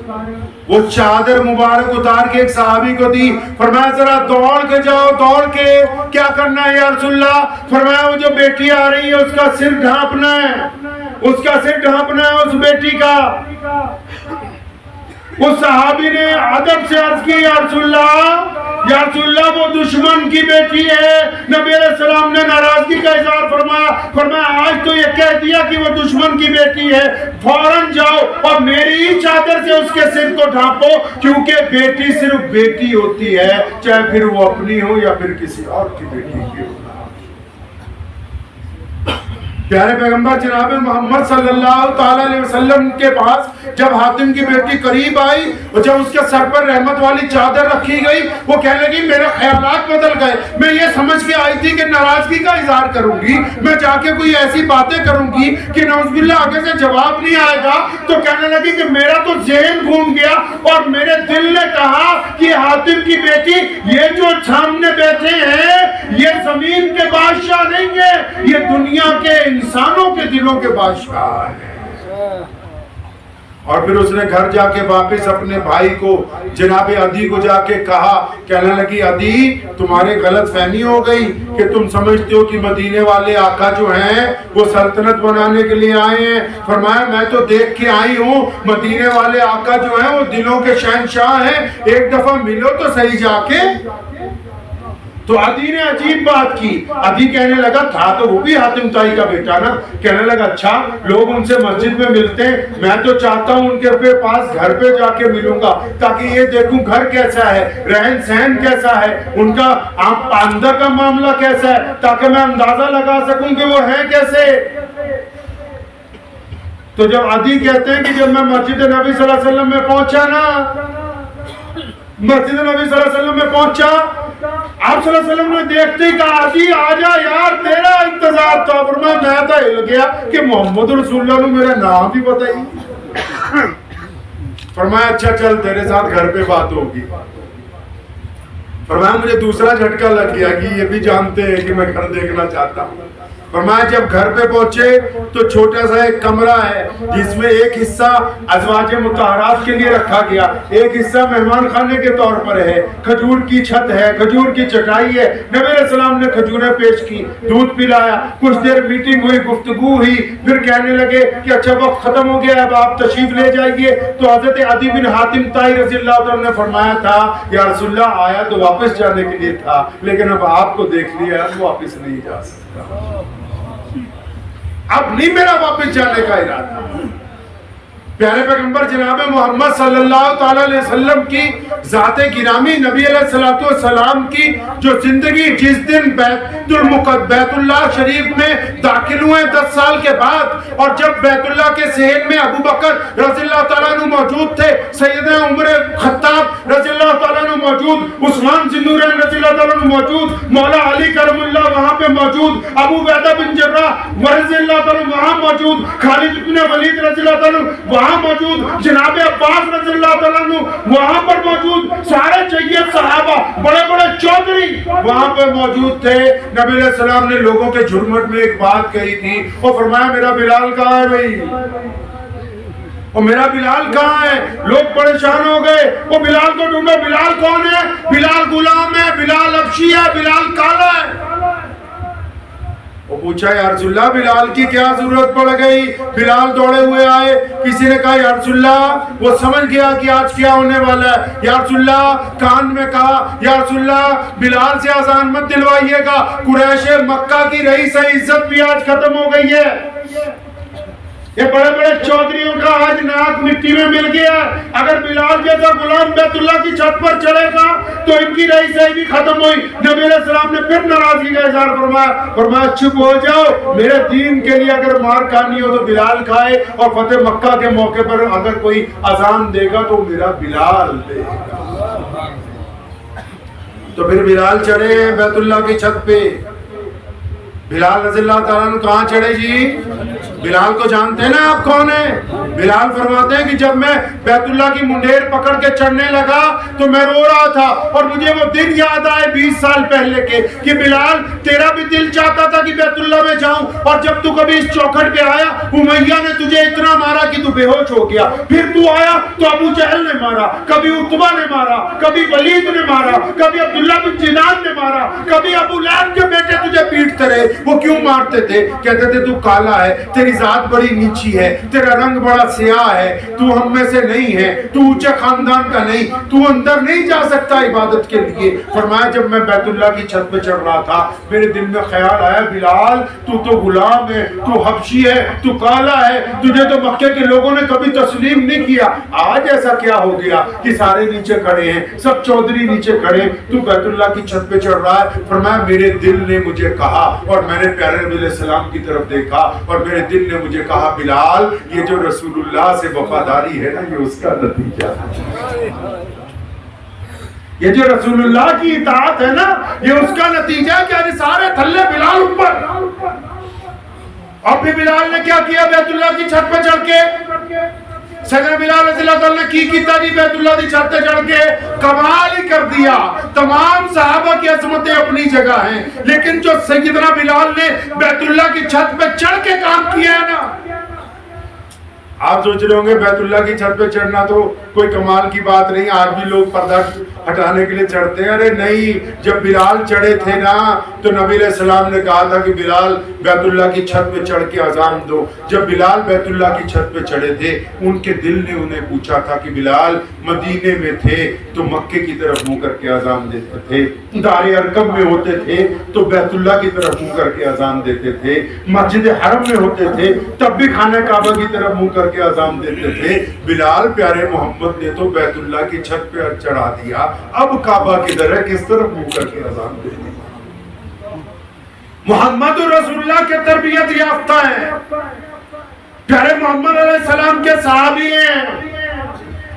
وہ چادر مبارک اتار کے ایک صحابی کو دی۔ فرمایا ذرا دوڑ کے جاؤ، دوڑ کے کیا کرنا ہے یا رسول اللہ؟ فرمایا وہ جو بیٹی آ رہی ہے اس کا سر ڈھانپنا ہے، اس کا سر ڈھانپنا ہے اس بیٹی کا۔ اس صحابی نے ادب سے عرض کی یا رسول اللہ وہ دشمن کی بیٹی ہے۔ نبی علیہ السلام نے ناراضگی کا اظہار فرمایا آج تو یہ کہہ دیا کہ وہ دشمن کی بیٹی ہے، فوراً جاؤ اور میری ہی چادر سے اس کے سر کو ڈھانپو، کیونکہ بیٹی صرف بیٹی ہوتی ہے، چاہے پھر وہ اپنی ہو یا پھر کسی اور کی بیٹی کی ہو۔ پیارے پیغمبر جناب محمد صلی اللہ تعالی علیہ وسلم کے پاس جب حاتم کی بیٹی قریب آئی اور جب اس کے سر پر رحمت والی چادر رکھی گئی، وہ کہنے لگی میرے خیالات بدل گئے، میں یہ سمجھ کے آئی تھی کہ ناراضگی کا اظہار کروں گی، میں جا کے کوئی ایسی باتیں کروں گی کہ نعوذ باللہ آگے سے جواب نہیں آئے گا، تو کہنے لگی کہ میرا تو ذہن گھوم گیا اور میرے دل نے کہا کہ حاتم کی بیٹی یہ جو سامنے بیٹھے ہیں یہ زمین کے بادشاہ نہیں ہے، یہ دنیا کے انسانوں کے دلوں کے بادشاہ ہیں۔ اور پھر اس نے گھر جا کے واپس اپنے بھائی کو جناب عدی کو جا کے کہا، کہنے لگی عدی تمہارے غلط فہمی ہو گئی کہ تم سمجھتے ہو کہ مدینے والے آقا جو ہیں وہ سلطنت بنانے کے لیے آئے ہیں۔ فرمایا میں تو دیکھ کے آئی ہوں مدینے والے آقا جو ہیں وہ دلوں کے شہنشاہ ہیں، ایک دفعہ ملو تو صحیح جا کے۔ تو عدی نے عجیب بات کی، عدی کہنے لگا تھا تو وہ بھی حاتم طائی کا بیٹا نا، کہنے لگا اچھا لوگ ان سے مسجد میں ملتے ہیں، میں تو چاہتا ہوں ان کے پاس گھر پہ جا کے ملوں گا تاکہ یہ دیکھوں گھر کیسا ہے، رہن سہن کیسا ہے، ان کا اندر کا معاملہ کیسا ہے، تاکہ میں اندازہ لگا سکوں کہ وہ ہیں کیسے۔ تو جب عدی کہتے ہیں کہ جب میں مسجد نبی صلی اللہ علیہ وسلم میں پہنچا نا، مسجد نبی صلی اللہ علیہ وسلم میں پہنچا، آپ صلی اللہ علیہ وسلم نے دیکھتے ہی کہا عدی آجا یار تیرا انتظار تھا۔ فرمایا میں تو ہل گیا کہ محمد رسول اللہ نے میرا نام بھی بتائی۔ فرمایا اچھا چل تیرے ساتھ گھر پہ بات ہوگی۔ فرمایا مجھے دوسرا جھٹکا لگ گیا کہ یہ بھی جانتے ہیں کہ میں گھر دیکھنا چاہتا ہوں۔ فرمایا جب گھر پہ پہنچے تو چھوٹا سا ایک کمرہ ہے جس میں ایک حصہ ازواج مطہرات کے لیے رکھا گیا، ایک حصہ مہمان خانے کے طور پر ہے، کھجور کی چھت ہے، کھجور کی چٹائی ہے۔ نبی علیہ السلام نے کھجوریں پیش کی، دودھ پلایا، کچھ دیر میٹنگ ہوئی، گفتگو ہوئی، پھر کہنے لگے کہ اچھا وقت ختم ہو گیا، اب آپ تشریف لے جائیے۔ تو حضرت عدی بن حاتم طائی رضی اللہ عنہ نے فرمایا تھا یا رسول اللہ آیا تو واپس جانے کے لیے تھا، لیکن اب آپ کو دیکھ لیا اب واپس نہیں جا سکتا، اب نہیں میرا واپس جانے کا ارادہ۔ پیارے پیغمبر جناب محمد صلی اللہ تعالیٰ علیہ وسلم کی ذات گرامی نبی علیہ السلام کی جو زندگی جس دن بیت اللہ شریف میں داخل ہوئے 10 سال کے بعد، اور جب بیت اللہ کے صحن میں ابو بکر رضی اللہ تعالیٰ عنہ موجود تھے، سیدنا عمر خطاب رضی اللہ تعالیٰ عنہ موجود، عثمان ذی النورین رضی اللہ تعالیٰ عنہ موجود، مولا علی کرم اللہ وہاں پہ موجود، ابو عبیدہ بن جراح رضی اللہ تعالیٰ وہاں موجود، خالد بن ولید رضی اللہ تعالیٰ وہاں موجود، جناب عباس رضی اللہ تعالیٰ عنہ وہاں پر موجود، سارے جید صحابہ، بڑے بڑے چودھری وہاں پہ موجود تھے۔ نبی علیہ السلام نے لوگوں کے جھرمٹ میں ایک بات کہی تھی، وہ فرمایا میرا بلال کہاں ہے بھائی، اور میرا بلال کہاں ہے؟ لوگ پریشان ہو گئے، وہ بلال کو ڈھونڈو، بلال کون ہے؟ بلال غلام ہے، بلال حبشی ہے، بلال کالا ہے۔ وہ پوچھا یا رسول اللہ بلال کی کیا ضرورت پڑ گئی؟ بلال دوڑے ہوئے آئے، کسی نے کہا یا رسول اللہ وہ سمجھ گیا کہ آج کیا ہونے والا ہے، یا رسول اللہ کان میں کہا یا رسول اللہ بلال سے اذان مت دلوائیے گا، قریش مکہ کی رئیس عزت بھی آج ختم ہو گئی ہے۔ یہ بڑے بڑے چودھریوں کا آج ناک مٹی میں مل گیا، اگر بلال جیسا غلام بیت اللہ کی چھت پر چڑھے گا تو ان کی رئیسائی بھی ختم ہوئی۔ نبی علیہ السلام نے پھر ناراضگی کا اظہار فرمایا چپ ہو جاؤ، میرے دین کے لیے اگر مار کھانی ہو تو بلال کھائے، اور فتح مکہ کے موقع پر اگر کوئی اذان دے گا تو میرا بلال دے گا۔ تو پھر بلال چڑھے بیت اللہ کی چھت پہ۔ بلال رضی اللہ تعالیٰ عنہ کہاں چڑھے جی؟ بلال کو جانتے ہیں نا آپ کون ہیں؟ بلال فرماتے ہیں کہ جب میں بیت اللہ کی منڈیر پکڑ کے چڑھنے لگا تو میں رو رہا تھا، اور مجھے وہ دن یاد آئے 20 سال پہلے کے کہ بلال تیرا بھی دل چاہتا تھا کہ بیت اللہ میں جاؤں، اور جب تو کبھی اس چوکھٹ پہ آیا امیہ نے تجھے اتنا مارا کہ تو بے ہوش ہو گیا، پھر تو آیا تو ابو جہل نے مارا، کبھی عتبہ نے مارا، کبھی ولید نے مارا، کبھی عبداللہ بن جنان نے مارا، کبھی ابو لہب کے بیٹے تجھے پیٹتے رہے۔ وہ کیوں مارتے تھے؟ کہتے تھے تو کالا ہے، تیری ذات بڑی نیچی ہے، تیرا رنگ بڑا سیاہ ہے، تو ہم میں سے نہیں ہے، تو اونچے خاندان کا نہیں، تو اندر نہیں جا سکتا عبادت کے لیے۔ فرمایا جب میں بیت اللہ کی چھت پہ چڑھ رہا تھا میرے دل میں خیال آیا بلال تو غلام ہے، تو حبشی ہے، تو کالا ہے، تجھے تو مکے کے لوگوں نے کبھی تسلیم نہیں کیا، آج ایسا کیا ہو گیا کہ سارے نیچے کھڑے ہیں، سب چودھری نیچے کھڑے، تو بیت اللہ کی چھت پہ چڑھ رہا ہے۔ فرمایا میرے دل نے مجھے کہا، اور میں نے پیارے نبی علیہ السلام کی طرف دیکھا، اور میرے دل نے مجھے کہا بلال یہ جو رسول اللہ سے وفاداری ہے نا یہ اس کا نتیجہ ہے، یہ جو رسول اللہ کی اطاعت ہے نا یہ اس کا نتیجہ ہے کہ آج سارے تھلے بلال اوپر۔ اور پھر بلال نے کیا کیا بیت اللہ کی چھت پہ چڑھ کے؟ سیدنا بلال رضی اللہ تعالیٰ نے کی تاجی بیت اللہ کی چھت پہ چڑھ کے کمال ہی کر دیا۔ تمام صحابہ کی عظمتیں اپنی جگہ ہیں، لیکن جو سیدنا بلال نے بیت اللہ کی چھت پہ چڑھ کے کام کیا ہے نا، آپ سوچ رہے ہوں گے بیت اللہ کی چھت پہ چڑھنا تو کوئی کمال کی بات نہیں، آج بھی لوگ پردہ ہٹانے کے لیے چڑھتے ہیں۔ ارے نہیں، جب بلال چڑھے تھے نا تو نبی علیہ السلام نے کہا تھا کہ بلال بیت اللہ کی چھت پہ چڑھ کے اذان دو۔ جب بلال بیت اللہ کی چھت پہ چڑھے تھے ان کے دل نے انہیں پوچھا تھا کہ بلال مدینے میں تھے تو مکے کی طرف منہ کر کے اذان دیتے تھے، دار ارقم میں ہوتے تھے تو بیت اللہ کی طرف منہ کر کے اذان دیتے تھے، مسجد حرم میں ہوتے تھے تب بھی خانہ کعبہ کی طرف منہ کر کے اذان دیتے تھے۔ بلال پیارے محمد نے تو بیت اللہ کی چھت پہ چڑھا دیا، اب کعبہ کی طرح کس طرف منہ کر کے اذان دیتے؟ محمد رسول اللہ کے تربیت یافتہ ہیں، پیارے محمد علیہ السلام کے صحابی ہیں،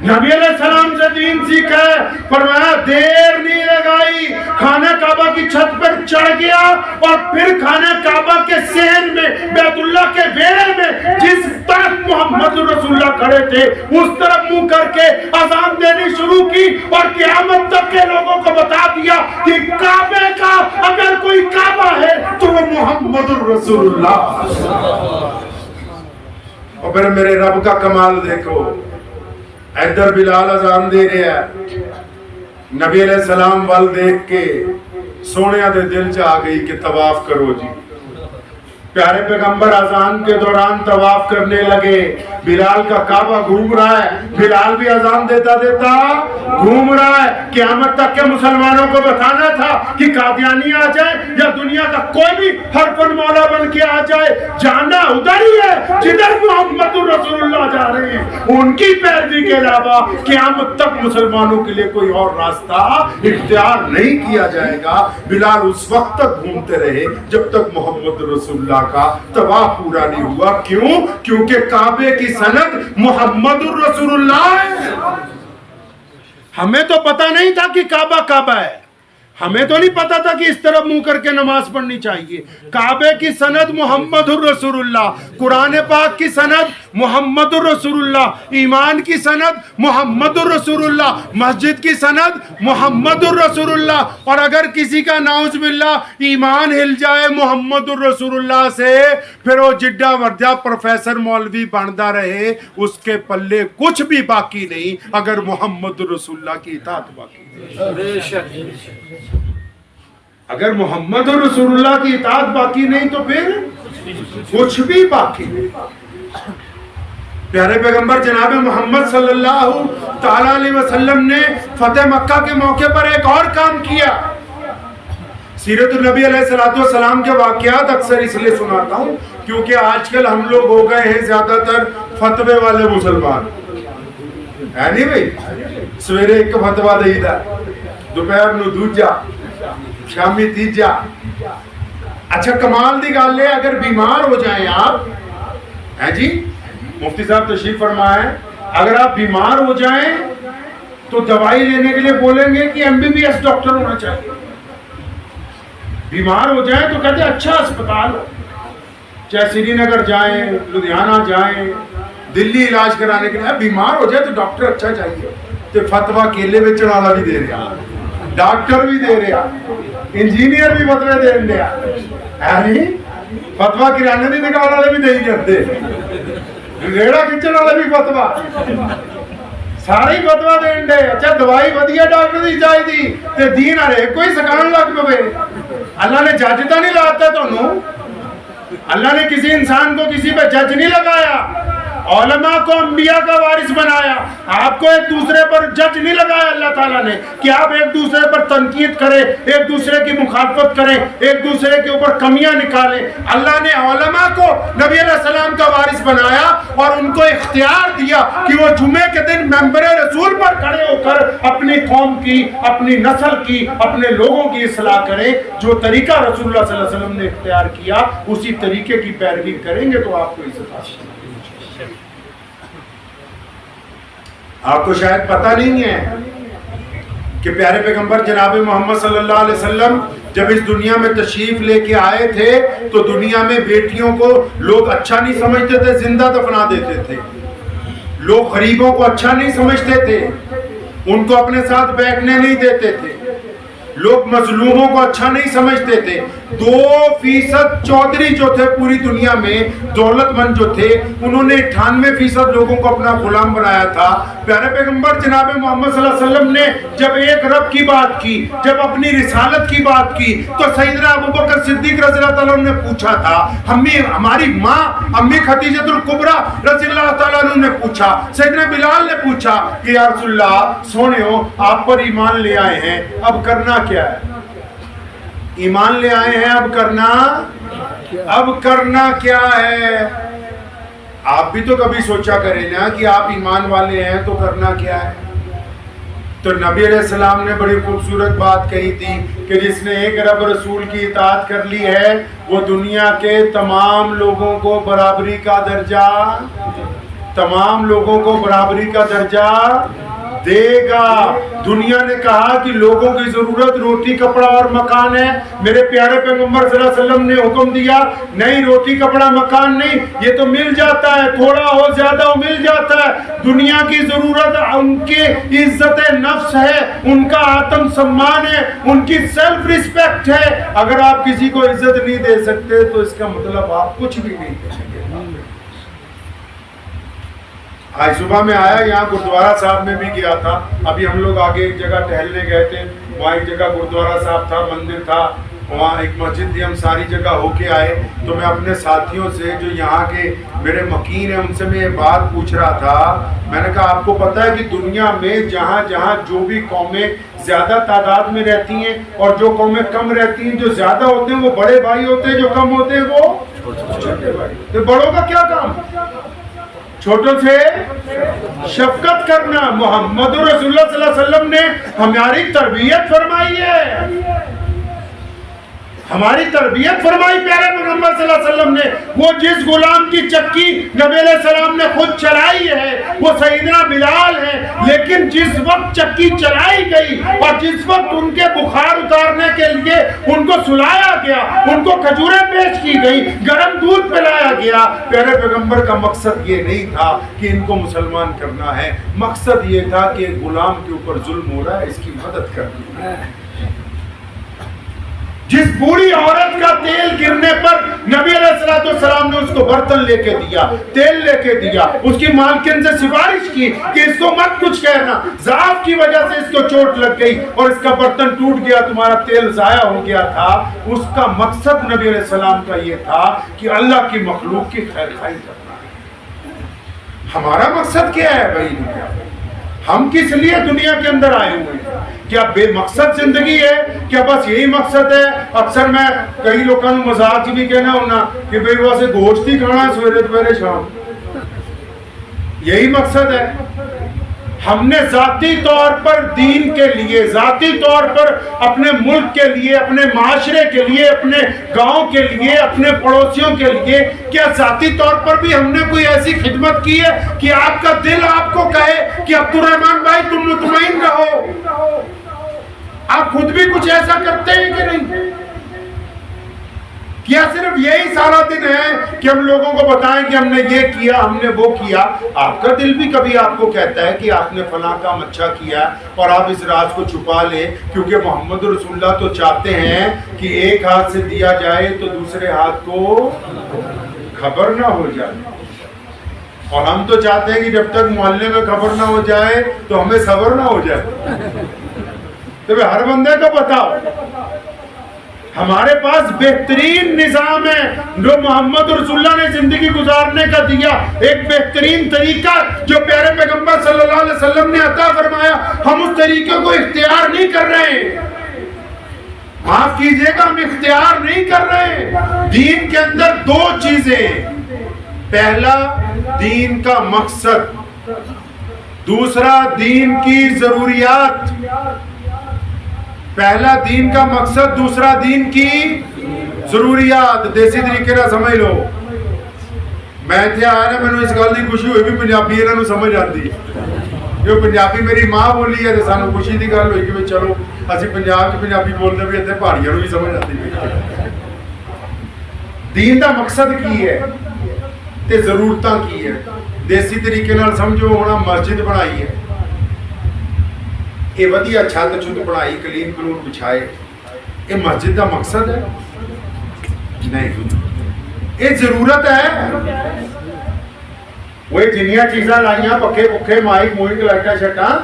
نبی علیہ السلام سے دین سیکھا ہے، فرمایا دیر نہیں لگائی، خانہ کعبہ کی چھت پر چڑھ گیا اور پھر خانہ کعبہ کے صحن میں بیت اللہ کے ویڑے میں جس طرف محمد رسول اللہ کھڑے تھے اس طرف منہ کر کے اذان دینی شروع کی اور قیامت تک کے لوگوں کو بتا دیا کہ کعبے کا اگر کوئی کعبہ ہے تو وہ محمد رسول اللہ۔ اور پھر میرے رب کا کمال دیکھو، ادھر بلال اذان دے رہے ہیں، نبی علیہ السلام وال دیکھ کے سونیا دے دل چ آ گئی کہ طواف کرو جی۔ پیارے پیغمبر اذان کے دوران طواف کرنے لگے، بلال کا کعبہ گھوم رہا ہے، بلال بھی اذان دیتا دیتا گھوم رہا ہے۔ قیامت تک کے مسلمانوں کو بتانا تھا کہ قادیانی آ جائے یا دنیا کا کوئی بھی حرفن مولا بن کے آ جائے، جانا ادھر ہی ہے جدھر محمد رسول اللہ جا رہے ہیں، ان کی پیروی کے علاوہ قیامت تک مسلمانوں کے لیے کوئی اور راستہ اختیار نہیں کیا جائے گا۔ بلال اس وقت تک گھومتے رہے جب تک محمد رسول اللہ کا طواف پورا نہیں ہوا۔ کیوں؟ کیونکہ کعبے کی سند محمد الرسول اللہ ہے۔ ہمیں تو پتہ نہیں تھا کہ کعبہ کعبہ ہے، ہمیں تو نہیں پتا تھا کہ اس طرح منہ کر کے نماز پڑھنی چاہیے۔ کعبے کی سند محمد الرسول اللہ، قرآن پاک کی سند محمد الرسول اللہ، ایمان کی سند محمد الرسول اللہ، مسجد کی سند محمد الرسول اللہ۔ اور اگر کسی کا نعوذ باللہ ایمان ہل جائے محمد الرسول اللہ سے، پھر وہ جڈا وردہ پروفیسر مولوی بنتا رہے، اس کے پلے کچھ بھی باقی نہیں اگر محمد الرسول اللہ کی اطاعت باقی نہیں۔ اگر محمد رسول اللہ کی اطاعت باقی نہیں تو پھر کچھ بھی باقی نہیں۔ پیارے پیغمبر جناب محمد صلی اللہ تعالی علیہ وسلم نے فتح مکہ کے موقع پر ایک اور کام کیا۔ سیرت النبی علیہ السلام کے واقعات اکثر اس لیے سناتا ہوں کیونکہ آج کل ہم لوگ ہو گئے ہیں زیادہ تر فتوے والے مسلمان، ہے نہیں بھائی؟ سویرے ایک فتوا دئی دا، دوپہر نو دوجا، شامی تیجا۔ اچھا کمال دی گل ہے، اگر بیمار ہو جائیں آپ، ہے جی مفتی صاحب تشریف فرمائیں، اگر آپ بیمار ہو جائیں تو دوائی لینے کے لیے بولیں گے کہ MBBS ڈاکٹر ہونا چاہیے۔ بیمار ہو جائیں تو کہتے ہیں اچھا اسپتال ہو، چاہے سری نگر جائیں، لدھیانہ جائیں، دلی علاج کرانے کے لیے۔ بیمار ہو جائے تو ڈاکٹر اچھا چاہیے۔ تو فتوا کیلے بیچنے والا بھی دے رہا، ڈاکٹر بھی دے رہا، انجینئر بھی فتوے دے رہا، فتوا کرانے کی دکان والے بھی دے جاتے، ریڑا کھچن والے بھی فتوا، سارے فتوا دین دے۔ اچھا دوائی ودیا ڈاکٹر دی چاہیے تے دین ہر کوئی سکھان لگ پے۔ اللہ نے جج تو نہیں لاتا تانوں، اللہ نے کسی انسان کو کسی پہ جج نہیں لگایا، علماء کو انبیاء کا وارث بنایا۔ آپ کو ایک دوسرے پر جج نہیں لگایا اللہ تعالیٰ نے کہ آپ ایک دوسرے پر تنقید کریں، ایک دوسرے کی مخالفت کریں، ایک دوسرے کے اوپر کمیاں نکالیں۔ اللہ نے علماء کو نبی علیہ السلام کا وارث بنایا اور ان کو اختیار دیا کہ وہ جمعے کے دن ممبر رسول پر کھڑے ہو کر اپنی قوم کی، اپنی نسل کی، اپنے لوگوں کی اصلاح کریں۔ جو طریقہ رسول اللہ صلی اللہ علیہ وسلم نے اختیار کیا اسی طریقے کی پیروی کریں گے تو آپ کو عزت حاصل۔ آپ کو شاید پتہ نہیں ہے کہ پیارے پیغمبر جناب محمد صلی اللہ علیہ وسلم جب اس دنیا میں تشریف لے کے آئے تھے تو دنیا میں بیٹیوں کو لوگ اچھا نہیں سمجھتے تھے، زندہ دفنا دیتے تھے۔ لوگ غریبوں کو اچھا نہیں سمجھتے تھے، ان کو اپنے ساتھ بیٹھنے نہیں دیتے تھے۔ لوگ مظلوموں کو اچھا نہیں سمجھتے تھے۔ 2% چودھری جو تھے پوری دنیا میں دولت مند جو تھے، انہوں نے 98% لوگوں کو اپنا غلام بنایا تھا۔ پیارے پیغمبر جناب محمد صلی اللہ علیہ وسلم نے جب ایک رب کی بات کی، جب اپنی رسالت کی بات کی تو سیدنا ابوبکر صدیق رضی اللہ تعالیٰ عنہ نے پوچھا تھا، ہماری ماں امی خدیجہ الکبریٰ رضی اللہ تعالیٰ عنہ نے پوچھا، سیدنا بلال نے پوچھا کہ یا رسول اللہ سونیو آپ پر ایمان لے آئے ہیں، اب کرنا کیا ہے؟ ایمان لے آئے ہیں، اب کرنا کیا ہے؟ آپ بھی تو کبھی سوچا کریں نا کہ آپ ایمان والے ہیں تو کرنا کیا ہے؟ تو نبی علیہ السلام نے بڑی خوبصورت بات کہی تھی کہ جس نے ایک رب رسول کی اطاعت کر لی ہے وہ دنیا کے تمام لوگوں کو برابری کا درجہ تمام لوگوں کو برابری کا درجہ دے گا. دنیا نے کہا کہ لوگوں کی ضرورت روٹی کپڑا اور مکان ہے. میرے پیارے پیغمبر صلی اللہ علیہ وسلم نے حکم دیا نہیں, روٹی کپڑا مکان نہیں, یہ تو مل جاتا ہے, تھوڑا ہو زیادہ ہو مل جاتا ہے. دنیا کی ضرورت ان کی عزت نفس ہے, ان کا آتم سمان ہے, ان کی سیلف ریسپیکٹ ہے. اگر آپ کسی کو عزت نہیں دے سکتے تو اس کا مطلب آپ کچھ بھی نہیں دے سکتے. آج صبح میں آیا, یہاں گردوارہ صاحب میں بھی گیا تھا. ابھی ہم لوگ آگے ایک جگہ ٹہلنے گئے تھے, وہاں ایک جگہ گردوارہ صاحب تھا, مندر تھا, وہاں ایک مسجد تھی. ہم ساری جگہ ہو کے آئے تو میں اپنے ساتھیوں سے جو یہاں کے میرے مکین ہیں ان سے میں یہ بات پوچھ رہا تھا. میں نے کہا آپ کو پتہ ہے کہ دنیا میں جہاں جہاں جو بھی قومیں زیادہ تعداد میں رہتی ہیں اور جو قومیں کم رہتی ہیں, جو زیادہ ہوتے ہیں وہ بڑے بھائی ہوتے ہیں, جو کم ہوتے ہیں وہ چھوٹے بھائی. تو بڑوں کا کیا کام؟ چھوٹوں سے شفقت کرنا. محمد رسول اللہ صلی اللہ علیہ وسلم نے ہماری تربیت فرمائی ہے, ہماری تربیت فرمائی پیارے پیغمبر صلی اللہ علیہ وسلم نے. وہ جس غلام کی چکی نبی علیہ السلام نے خود چلائی ہے وہ سیدنا بلال ہے, لیکن جس وقت چکی چلائی گئی اور جس وقت ان کے بخار اتارنے کے لیے ان کو سلایا گیا, ان کو کھجوریں پیش کی گئی, گرم دودھ پلایا گیا, پیارے پیغمبر کا مقصد یہ نہیں تھا کہ ان کو مسلمان کرنا ہے. مقصد یہ تھا کہ غلام کے اوپر ظلم ہو رہا ہے, اس کی مدد کرنی ہے. جس بوڑھی عورت کا تیل گرنے پر نبی علیہ السلام نے اس کو برتن لے کے دیا, تیل لے کے دیا, اس کی مالکن سے سفارش کی کہ اس کو مت کچھ کہنا, ضعف کی وجہ سے اس کو چوٹ لگ گئی اور اس کا برتن ٹوٹ گیا, تمہارا تیل ضائع ہو گیا تھا. اس کا مقصد نبی علیہ السلام کا یہ تھا کہ اللہ کی مخلوق کی خیر خواہی کرنا ہے. ہمارا مقصد کیا ہے بھائی؟ ہم کس لیے دنیا کے اندر آئے ہوئے ہیں؟ کیا بے مقصد زندگی ہے؟ کیا بس یہی مقصد ہے؟ اکثر میں کئی لوگوں کو مزاق بھی کہنا ہونا کہ بھئی وہ سے گوشت ہی کھانا سویرے دوپہرے شام, یہی مقصد ہے؟ ہم نے ذاتی طور پر دین کے لیے, ذاتی طور پر اپنے ملک کے لیے, اپنے معاشرے کے لیے, اپنے گاؤں کے لیے, اپنے پڑوسیوں کے لیے, کیا ذاتی طور پر بھی ہم نے کوئی ایسی خدمت کی ہے کہ آپ کا دل آپ کو کہے کہ عبد الرحمن بھائی تم مطمئن رہو؟ آپ خود بھی کچھ ایسا کرتے ہیں کہ نہیں؟ کیا صرف یہی سارا دن ہے کہ ہم لوگوں کو بتائیں کہ ہم نے یہ کیا, ہم نے وہ کیا؟ آپ کا دل بھی کبھی آپ کو کہتا ہے کہ آپ نے فلاں کام اچھا کیا اور آپ اس راز کو چھپا لیں, کیونکہ محمد رسول اللہ تو چاہتے ہیں کہ ایک ہاتھ سے دیا جائے تو دوسرے ہاتھ کو خبر نہ ہو جائے, اور ہم تو چاہتے ہیں کہ جب تک محلے میں خبر نہ ہو جائے تو ہمیں صبر نہ ہو جائے. تو ہر بندے کو بتاؤ, ہمارے پاس بہترین نظام ہے جو محمد رسول اللہ نے زندگی گزارنے کا دیا, ایک بہترین طریقہ جو پیارے پیغمبر صلی اللہ علیہ وسلم نے عطا فرمایا. ہم اس طریقے کو اختیار نہیں کر رہے ہیں, معاف کیجئے گا, ہم اختیار نہیں کر رہے ہیں. دین کے اندر دو چیزیں, پہلا دین کا مقصد, دوسرا دین کی ضروریات. پہلا دین کا مقصد, دوسرا دین کی ضروریات. دیسی طریقے نہ سمجھ لو, میں اتنے آیا نا, میں اس گل کی خوشی ہوئی بھی پنجابی انہوں سمجھ آتی ہے. جو پنجابی میری ماں بولی ہے تو سانو خوشی کی گل ہوئی کہ چلو اسی پنجاب کی پنجابی بولتے بھی اتنے پہاڑیاں بھی سمجھ آتی. دین کا مقصد کی ہے تے ضرورتاں کی ہے. دیسی طریقے نال سمجھو, ہونا مسجد بنائی ہے, یہ ودیا چھت چھت بنائی, کلین کلون بچھائے, یہ مسجد کا مقصد ہے؟ نہیں, یہ ضرورت ہے. وہ جنیاں چیزاں لائیاں, پکے پکے, مائک موئک, لائٹاں شٹاں,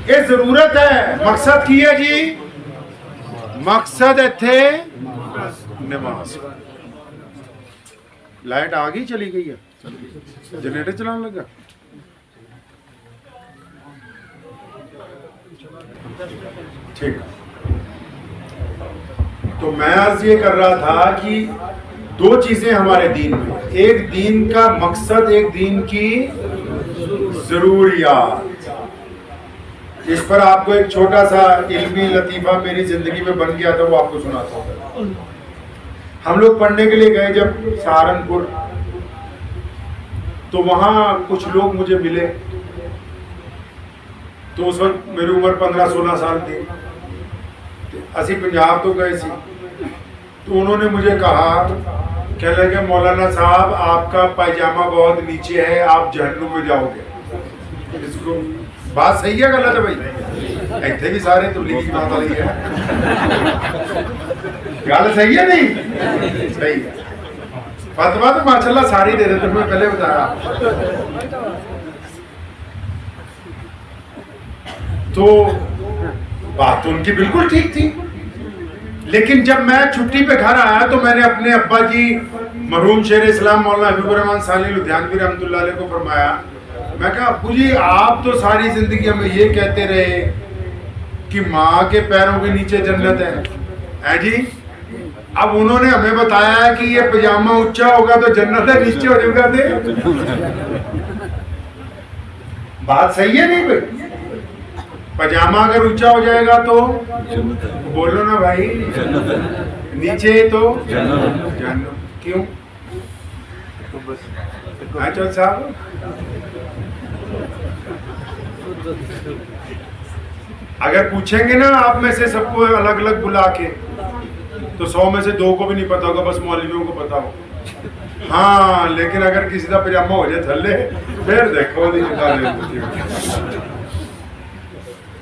یہ ضرورت ہے. مقصد کی ہے جی؟ مقصد اتھے نماز. لائٹ آ گئی, چلی گئی ہے, جنریٹر چلانے لگا. ٹھیک, تو میں عرض یہ کر رہا تھا کہ دو چیزیں ہمارے دین میں, ایک دین کا مقصد, ایک دین کی ضروریات. اس پر آپ کو ایک چھوٹا سا علمی لطیفہ میری زندگی میں بن گیا تھا, وہ آپ کو سناتا ہوں. ہم لوگ پڑھنے کے لیے گئے جب سہارنپور, تو وہاں کچھ لوگ مجھے ملے، تو اس وقت میری عمر 15-16 سال تھی، اسی پنجاب تو گئے سی، تو انہوں نے مجھے کہا، کہنے لگے مولانا صاحب آپ کا پائجامہ بہت نیچے ہے، آپ جہنم میں جاؤ گے۔ اس کو بات صحیح ہے غلط ہے بھائی؟ ایتھے بھی سارے تبلیغی بات والی ہے، گل صحیح ہے نہیں؟ صحیح ہے۔ فتویٰ تو ماشاءاللہ ساری دے دیتے، میں پہلے بتایا۔ تو بات تو ان کی بالکل ٹھیک تھی، لیکن جب میں چھٹی پہ گھر آیا تو میں نے اپنے ابا جی مرحوم شیر اسلام مولانا حبیب الرحمن ثانی لدھیانوی رحمۃ اللہ علیہ کو فرمایا، میں کہا ابو جی آپ تو ساری زندگی ہمیں یہ کہتے رہے کہ ماں کے پیروں کے نیچے جنت ہے جی، اب انہوں نے ہمیں بتایا ہے کہ یہ پجامہ اونچا ہوگا تو جنت ہے، نیچے ہو جائے گا دے۔ بات صحیح ہے نہیں بھائی؟ پجامہ اگر اونچا ہو جائے گا تو بولو نا بھائی، نیچے تو جہنم۔ کیوں؟ چل صاحب اگر پوچھیں گے نا آپ میں سے سب کو الگ الگ بلا کے تو 100 میں سے 2 کو بھی نہیں پتا ہوگا، بس مولویوں کو پتا ہو۔ ہاں لیکن اگر کسی کا پجامہ ہو جائے تھلے پھر دیکھو